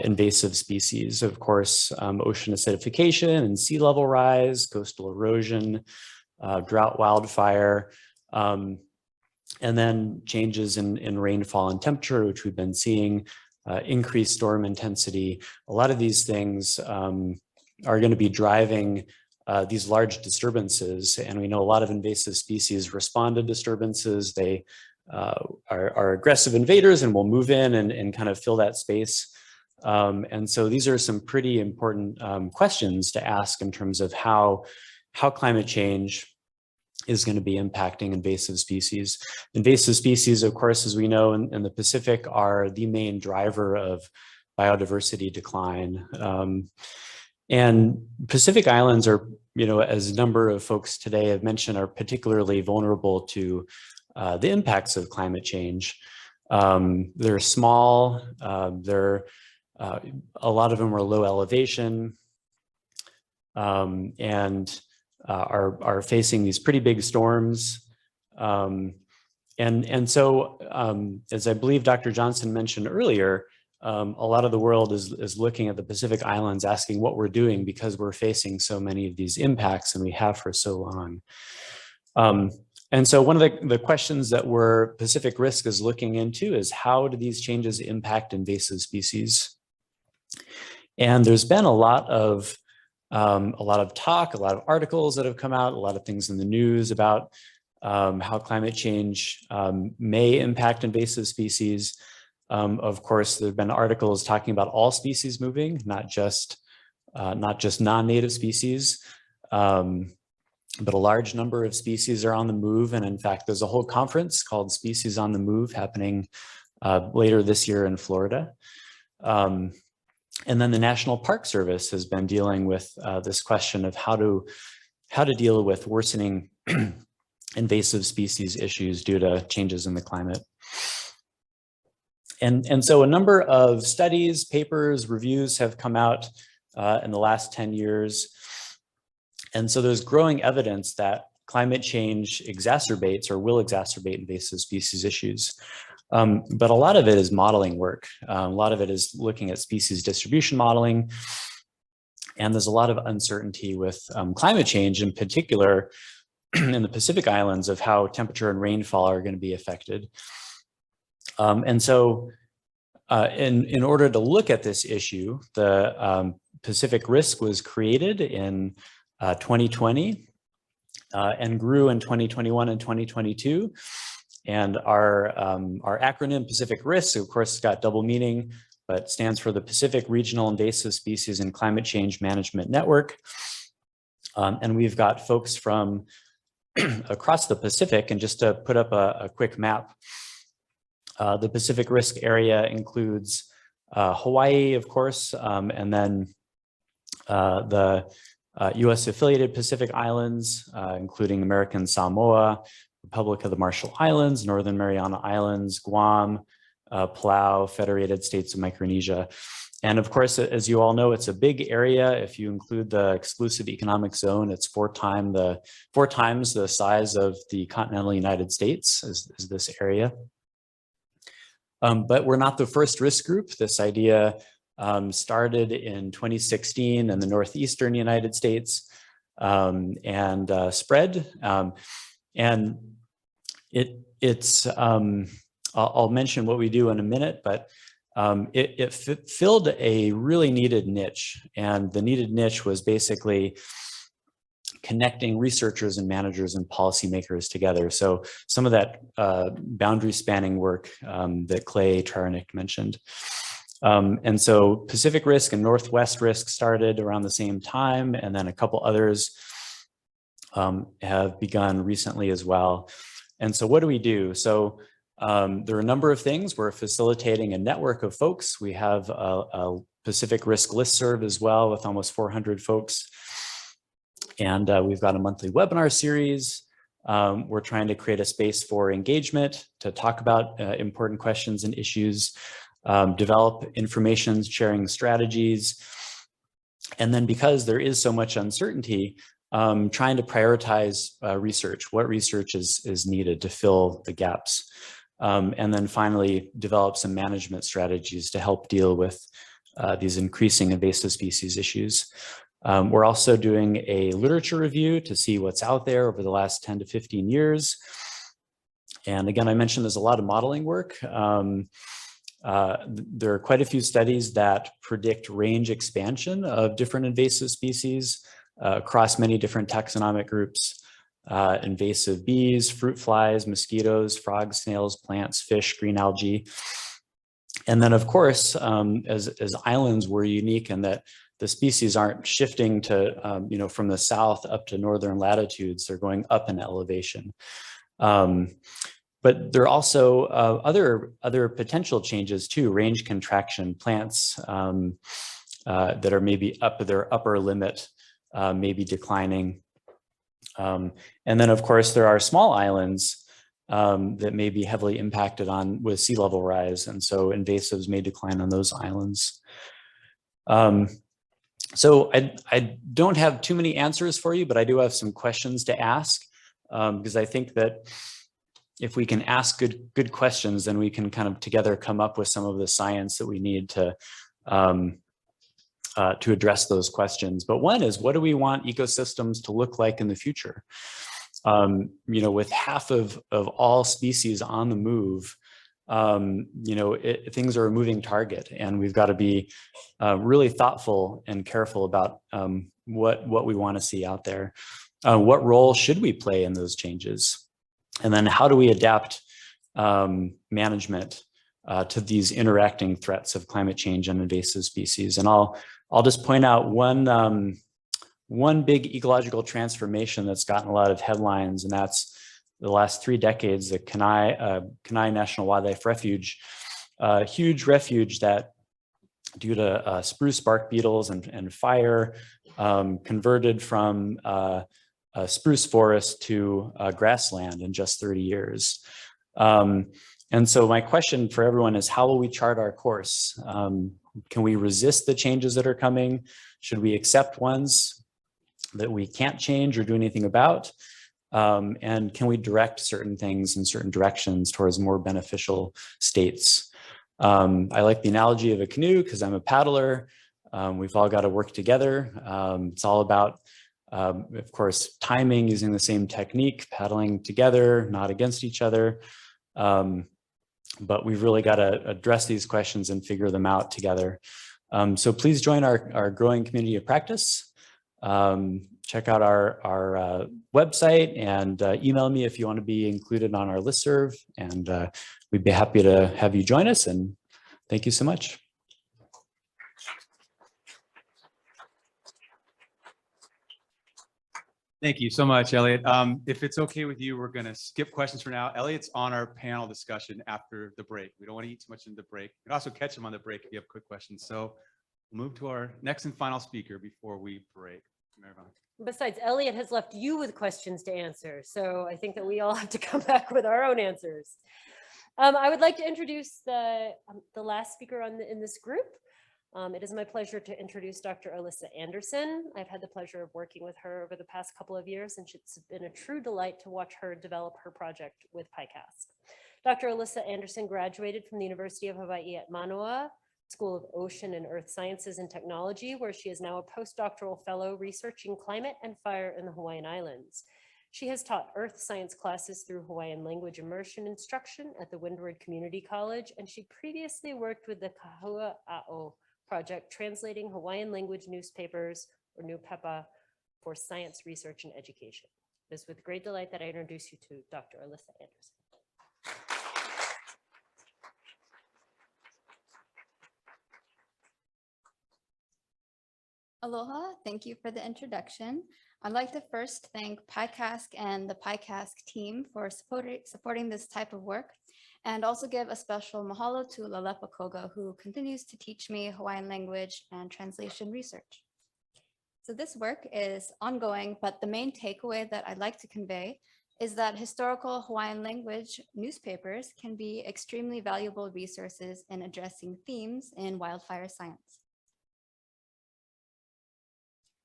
invasive species. Of course, ocean acidification and sea level rise, coastal erosion, drought, wildfire, and then changes in rainfall and temperature, which we've been seeing, increased storm intensity. A lot of these things are going to be driving these large disturbances, and we know a lot of invasive species respond to disturbances. They are aggressive invaders and will move in and kind of fill that space. And so these are some pretty important questions to ask in terms of how climate change is going to be impacting invasive species. Invasive species, of course, as we know in the Pacific, are the main driver of biodiversity decline. And Pacific Islands are, as a number of folks today have mentioned, are particularly vulnerable to the impacts of climate change. They're small, a lot of them are low elevation, and are facing these pretty big storms. And so, as I believe Dr. Johnson mentioned earlier, a lot of the world is looking at the Pacific Islands asking what we're doing because we're facing so many of these impacts, and we have for so long. And so one of the questions that Pacific RISCC is looking into is how do these changes impact invasive species? And there's been a lot of talk, a lot of articles that have come out, a lot of things in the news about how climate change may impact invasive species. Of course, there have been articles talking about all species moving, not just non-native species, but a large number of species are on the move. And in fact, there's a whole conference called Species on the Move happening later this year in Florida. And then the National Park Service has been dealing with this question of how to deal with worsening invasive species issues due to changes in the climate. And so a number of studies, papers, reviews have come out in the last 10 years. And so there's growing evidence that climate change exacerbates or will exacerbate invasive species issues. But a lot of it is modeling work. A lot of it is looking at species distribution modeling. And there's a lot of uncertainty with climate change in particular, in the Pacific Islands of how temperature and rainfall are going to be affected. And so in order to look at this issue, the Pacific RISC was created in 2020 and grew in 2021 and 2022. And our acronym Pacific RISC, of course, has got double meaning, but stands for the Pacific Regional Invasive Species and Climate Change Management Network. And we've got folks from across the Pacific. And just to put up a quick map, the Pacific RISC area includes Hawaii, of course, and then the US affiliated Pacific Islands, including American Samoa, Republic of the Marshall Islands, Northern Mariana Islands, Guam, Palau, Federated States of Micronesia. And of course, as you all know, it's a big area. If you include the exclusive economic zone, it's four times the size of the continental United States is this area. But we're not the first risk group. This idea started in 2016 in the northeastern United States and spread. And I'll mention what we do in a minute, but it filled a really needed niche. And the needed niche was basically connecting researchers and managers and policymakers together. So some of that boundary spanning work that Clay Trauernicht mentioned. And so Pacific RISC and Northwest RISC started around the same time, and then a couple others have begun recently as well. And so what do we do? So there are a number of things. We're facilitating a network of folks. We have a Pacific RISC listserv as well with almost 400 folks. And we've got a monthly webinar series. We're trying to create a space for engagement to talk about important questions and issues, develop information sharing strategies. And then because there is so much uncertainty, trying to prioritize research, what research is needed to fill the gaps. And then finally, develop some management strategies to help deal with these increasing invasive species issues. We're also doing a literature review to see what's out there over the last 10 to 15 years. And again, I mentioned there's a lot of modeling work. There are quite a few studies that predict range expansion of different invasive species across many different taxonomic groups. Invasive bees, fruit flies, mosquitoes, frogs, snails, plants, fish, green algae. And then of course, as islands, we're unique in that the species aren't shifting to, from the south up to northern latitudes, they're going up in elevation. But there are also other potential changes too, range contraction, plants that are maybe up to their upper limit, maybe declining. And then of course there are small islands that may be heavily impacted on with sea level rise. And so invasives may decline on those islands. So I don't have too many answers for you, but I do have some questions to ask because I think that if we can ask good questions, then we can kind of together come up with some of the science that we need to address those questions. But one is, what do we want ecosystems to look like in the future? With half of all species on the move, things are a moving target, and we've got to be really thoughtful and careful about what we want to see out there. What role should we play in those changes? And then how do we adapt management to these interacting threats of climate change and invasive species? And I'll just point out one big ecological transformation that's gotten a lot of headlines, and that's the last 3 decades, the Kenai National Wildlife Refuge, a huge refuge that, due to spruce bark beetles and fire, converted from a spruce forest to grassland in just 30 years. And so my question for everyone is, how will we chart our course? Can we resist the changes that are coming? Should we accept ones that we can't change or do anything about? And can we direct certain things in certain directions towards more beneficial states? I like the analogy of a canoe because I'm a paddler. We've all got to work together. It's all about Of course, timing using the same technique, paddling together, not against each other. But we've really got to address these questions and figure them out together. So please join our growing community of practice. Check out our website and email me if you want to be included on our listserv. And we'd be happy to have you join us. And thank you so much. Thank you so much, Elliot. If it's okay with you, we're going to skip questions for now. Elliot's on our panel discussion after the break. We don't want to eat too much in the break. You can also catch him on the break if you have quick questions. So we'll move to our next and final speaker before we break. Besides, Elliot has left you with questions to answer. So I think that we all have to come back with our own answers. I would like to introduce the last speaker in this group. It is my pleasure to introduce Dr. Alyssa Anderson. I've had the pleasure of working with her over the past couple of years, and it's been a true delight to watch her develop her project with PI-CASC. Dr. Alyssa Anderson graduated from the University of Hawaii at Manoa School of Ocean and Earth Sciences and Technology, where she is now a postdoctoral fellow researching climate and fire in the Hawaiian Islands. She has taught earth science classes through Hawaiian language immersion instruction at the Windward Community College, and she previously worked with the Kahua A'o project translating Hawaiian language newspapers, or NUPEPA, for science research and education. It is with great delight that I introduce you to Dr. Alyssa Anderson. Aloha, thank you for the introduction. I'd like to first thank PI-CASC and the PI-CASC team for supporting this type of work, and also give a special mahalo to Lalepa Koga, who continues to teach me Hawaiian language and translation research. So this work is ongoing, but the main takeaway that I'd like to convey is that historical Hawaiian language newspapers can be extremely valuable resources in addressing themes in wildfire science.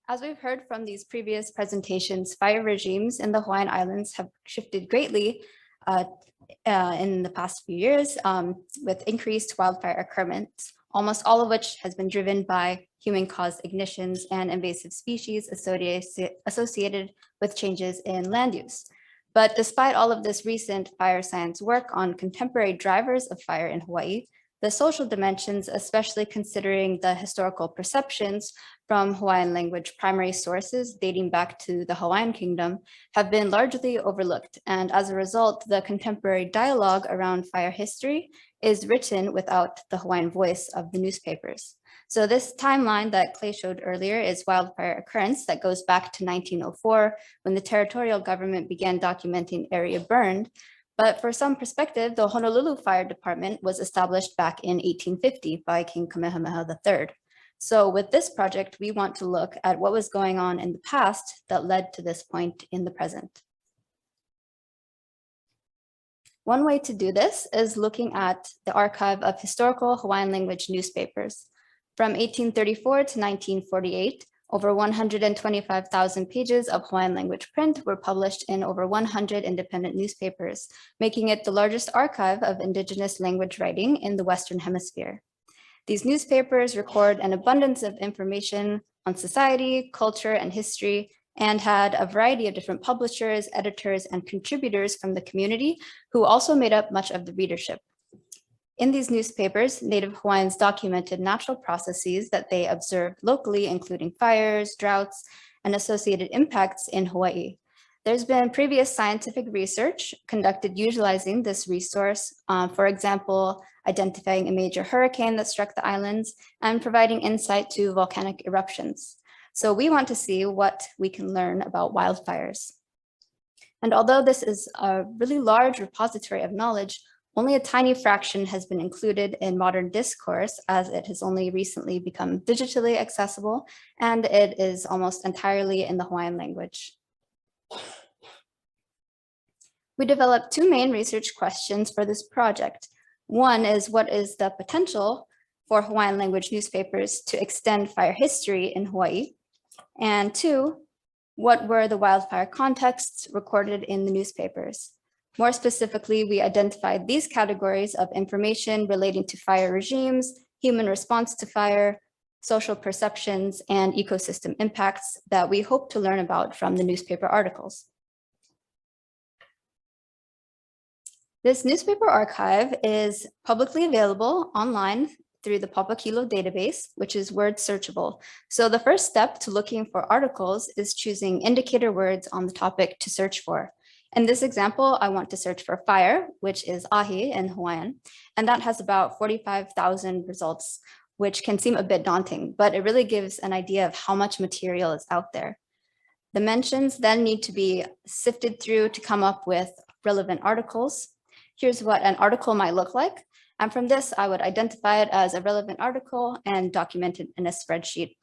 As we've heard from these previous presentations, fire regimes in the Hawaiian Islands have shifted greatly in the past few years with increased wildfire occurrence, almost all of which has been driven by human-caused ignitions and invasive species associated with changes in land use. But despite all of this recent fire science work on contemporary drivers of fire in Hawaii, the social dimensions, especially considering the historical perceptions from Hawaiian language primary sources dating back to the Hawaiian Kingdom, have been largely overlooked. And as a result, the contemporary dialogue around fire history is written without the Hawaiian voice of the newspapers. So this timeline that Clay showed earlier is wildfire occurrence that goes back to 1904, when the territorial government began documenting area burned. But for some perspective, the Honolulu Fire Department was established back in 1850 by King Kamehameha III. So with this project, we want to look at what was going on in the past that led to this point in the present. One way to do this is looking at the archive of historical Hawaiian language newspapers. From 1834 to 1948, over 125,000 pages of Hawaiian language print were published in over 100 independent newspapers, making it the largest archive of indigenous language writing in the Western Hemisphere. These newspapers record an abundance of information on society, culture, and history, and had a variety of different publishers, editors, and contributors from the community who also made up much of the readership. In these newspapers, Native Hawaiians documented natural processes that they observed locally, including fires, droughts, and associated impacts in Hawaii. There's been previous scientific research conducted utilizing this resource, for example, identifying a major hurricane that struck the islands and providing insight to volcanic eruptions. So we want to see what we can learn about wildfires. And although this is a really large repository of knowledge, only a tiny fraction has been included in modern discourse, as it has only recently become digitally accessible, and it is almost entirely in the Hawaiian language. We developed two main research questions for this project. One is, what is the potential for Hawaiian language newspapers to extend fire history in Hawaii? And two, what were the wildfire contexts recorded in the newspapers? More specifically, we identified these categories of information relating to fire regimes, human response to fire, social perceptions, and ecosystem impacts that we hope to learn about from the newspaper articles. This newspaper archive is publicly available online through the Papakilo database, which is word searchable. So the first step to looking for articles is choosing indicator words on the topic to search for. In this example, I want to search for fire, which is ahi in Hawaiian, and that has about 45,000 results, which can seem a bit daunting, but it really gives an idea of how much material is out there. The mentions then need to be sifted through to come up with relevant articles. Here's what an article might look like. And from this, I would identify it as a relevant article and document it in a spreadsheet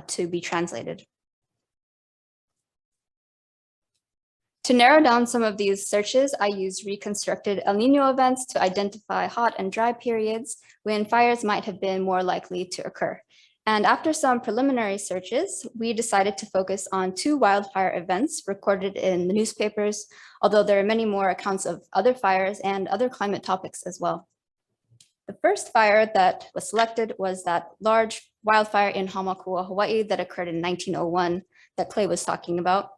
to be translated. To narrow down some of these searches, I used reconstructed El Nino events to identify hot and dry periods when fires might have been more likely to occur. And after some preliminary searches, we decided to focus on 2 wildfire events recorded in the newspapers, although there are many more accounts of other fires and other climate topics as well. The first fire that was selected was that large wildfire in Hamakua, Hawaii that occurred in 1901 that Clay was talking about.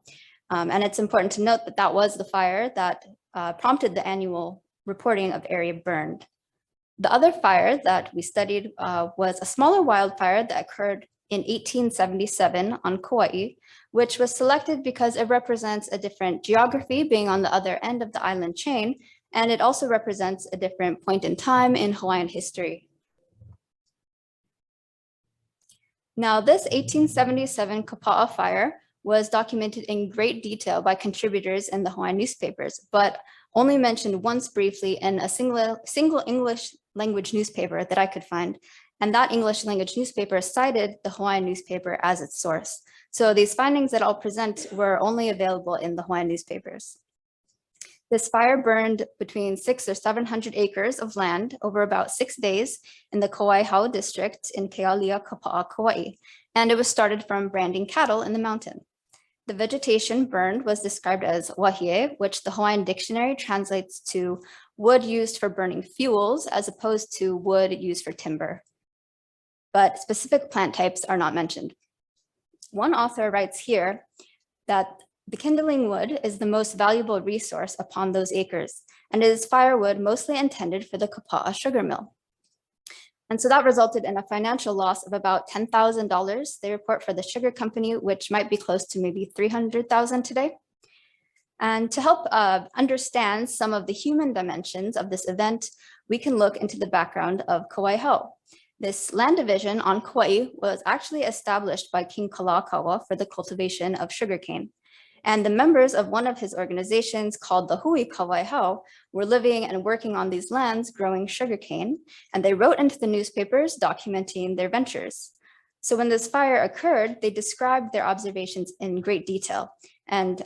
And it's important to note that that was the fire that prompted the annual reporting of area burned. The other fire that we studied was a smaller wildfire that occurred in 1877 on Kauai, which was selected because it represents a different geography, being on the other end of the island chain, and it also represents a different point in time in Hawaiian history. Now, this 1877 Kapa'a fire was documented in great detail by contributors in the Hawaiian newspapers, but only mentioned once briefly in a single English language newspaper that I could find. And that English language newspaper cited the Hawaiian newspaper as its source. So these findings that I'll present were only available in the Hawaiian newspapers. This fire burned between 600 or 700 acres of land over about 6 days in the Kauai district in Kealia, Kapa'a, Kauai. And it was started from branding cattle in the mountain. The vegetation burned was described as wahie, which the Hawaiian dictionary translates to wood used for burning fuels as opposed to wood used for timber. But specific plant types are not mentioned. One author writes here that the kindling wood is the most valuable resource upon those acres, and it is firewood mostly intended for the Kapa'a sugar mill. And so that resulted in a financial loss of about $10,000, they report, for the sugar company, which might be close to maybe $300,000 today. And to help understand some of the human dimensions of this event, we can look into the background of Kauai Hau. This land division on Kauai was actually established by King Kalakaua for the cultivation of sugarcane. And the members of one of his organizations called the Hui Kauai Hau were living and working on these lands growing sugarcane, and they wrote into the newspapers documenting their ventures. So when this fire occurred, they described their observations in great detail. And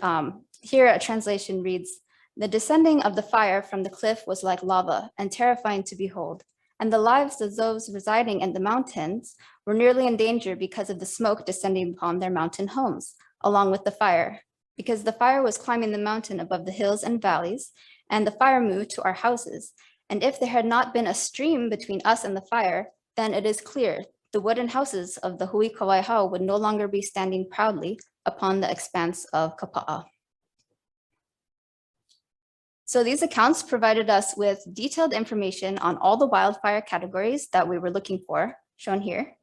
here a translation reads, "The descending of the fire from the cliff was like lava and terrifying to behold. And the lives of those residing in the mountains were nearly in danger because of the smoke descending upon their mountain homes, along with the fire. Because the fire was climbing the mountain above the hills and valleys, and the fire moved to our houses. And if there had not been a stream between us and the fire, then it is clear the wooden houses of the Hui Kauai Hau would no longer be standing proudly upon the expanse of Kapa'a." So these accounts provided us with detailed information on all the wildfire categories that we were looking for, shown here.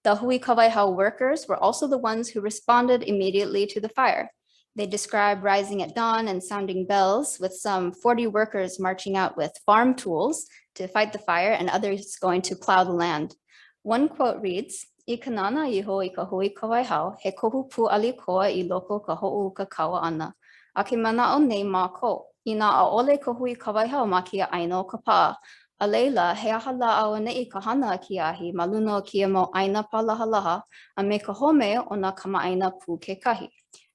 The Hui Kauai Hau workers were also the ones who responded immediately to the fire. They describe rising at dawn and sounding bells, with some 40 workers marching out with farm tools to fight the fire and others going to plow the land. One quote reads, "I kanana iho I ka hui Kauai Hau, he kohu pu ali koa I loko ka ho'u ka kawa ana. A ke mana'o nei mā ko, I nā a'ole ka hui Kauai Hau ma kia aino Kapa'a. A leila, he aha la'au ne'i ka hana ki ahi, ma luna o kia mo aina palahalaha, a me ka home o nā kama'aina pu kekahi."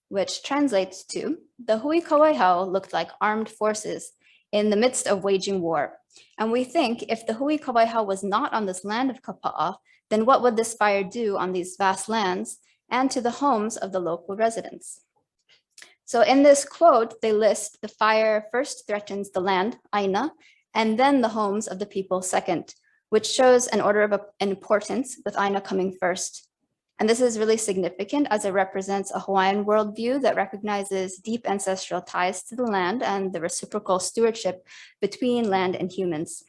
Which translates to, the Hui Kauai Hau looked like armed forces in the midst of waging war. And we think if the Hui Kauai Hau was not on this land of Kapa'a, then what would this fire do on these vast lands and to the homes of the local residents? So in this quote, they list the fire first threatens the land, Aina, and then the homes of the people second. which shows an order of importance with Aina coming first. And this is really significant as it represents a Hawaiian worldview that recognizes deep ancestral ties to the land and the reciprocal stewardship between land and humans.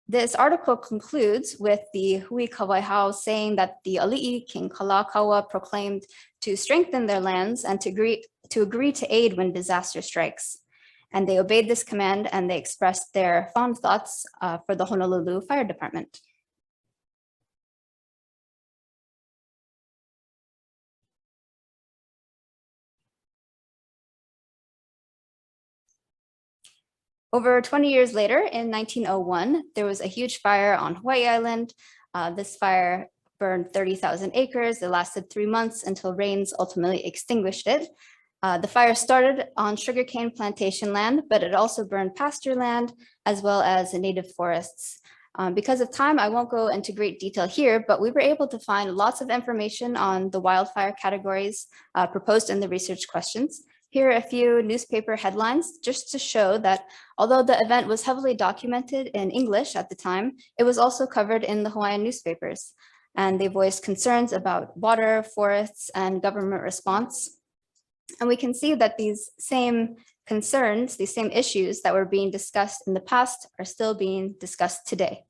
This article concludes with the Hui Kawaiʻi saying that the Ali'i King Kalakaua proclaimed to strengthen their lands and to agree to aid when disaster strikes. And they obeyed this command and they expressed their fond thoughts for the Honolulu Fire Department. Over 20 years later, in 1901, there was a huge fire on Hawaiʻi Island. This fire burned 30,000 acres. It lasted 3 months until rains ultimately extinguished it. The fire started on sugarcane plantation land, but it also burned pasture land as well as native forests. Because of time, I won't go into great detail here, but we were able to find lots of information on the wildfire categories proposed in the research questions. Here are a few newspaper headlines just to show that although the event was heavily documented in English at the time, it was also covered in the Hawaiian newspapers. And they voiced concerns about water, forests, and government response. And we can see that these same concerns, these same issues that were being discussed in the past are still being discussed today.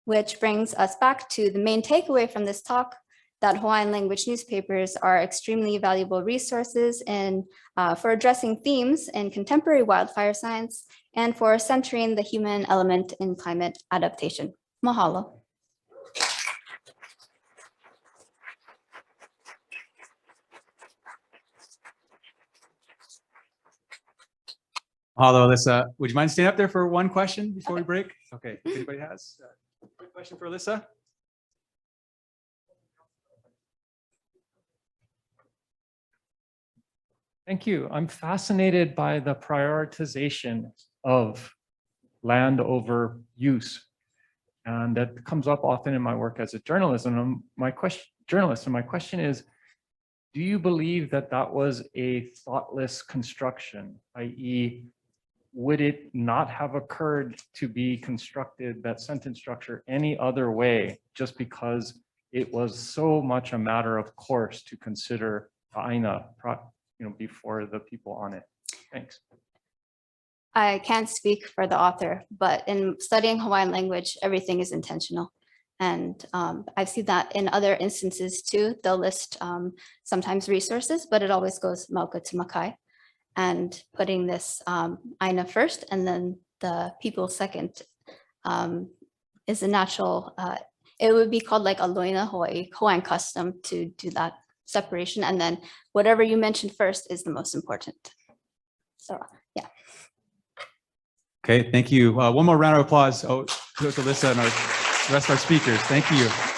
Which brings us back to the main takeaway from this talk, that Hawaiian language newspapers are extremely valuable resources for addressing themes in contemporary wildfire science and for centering the human element in climate adaptation. Mahalo. Hello, Alyssa. Would you mind staying up there for one question before we break? Okay, if anybody has a question for Alyssa? Thank you. I'm fascinated by the prioritization of land over use. And that comes up often in my work as a journalist. And my question is, do you believe that that was a thoughtless construction, i.e., would it not have occurred to be constructed, that sentence structure, any other way, just because it was so much a matter of course to consider Aina, before the people on it? Thanks. I can't speak for the author, but in studying Hawaiian language, everything is intentional. And I've seen that in other instances too. They'll list sometimes resources, but it always goes mauka to makai. And putting this Aina first and then the people second is a natural, it would be called like a loina Hawaiian custom to do that separation. And then whatever you mentioned first is the most important. So, yeah. Okay, thank you. One more round of applause to Alyssa and the rest of our speakers. Thank you.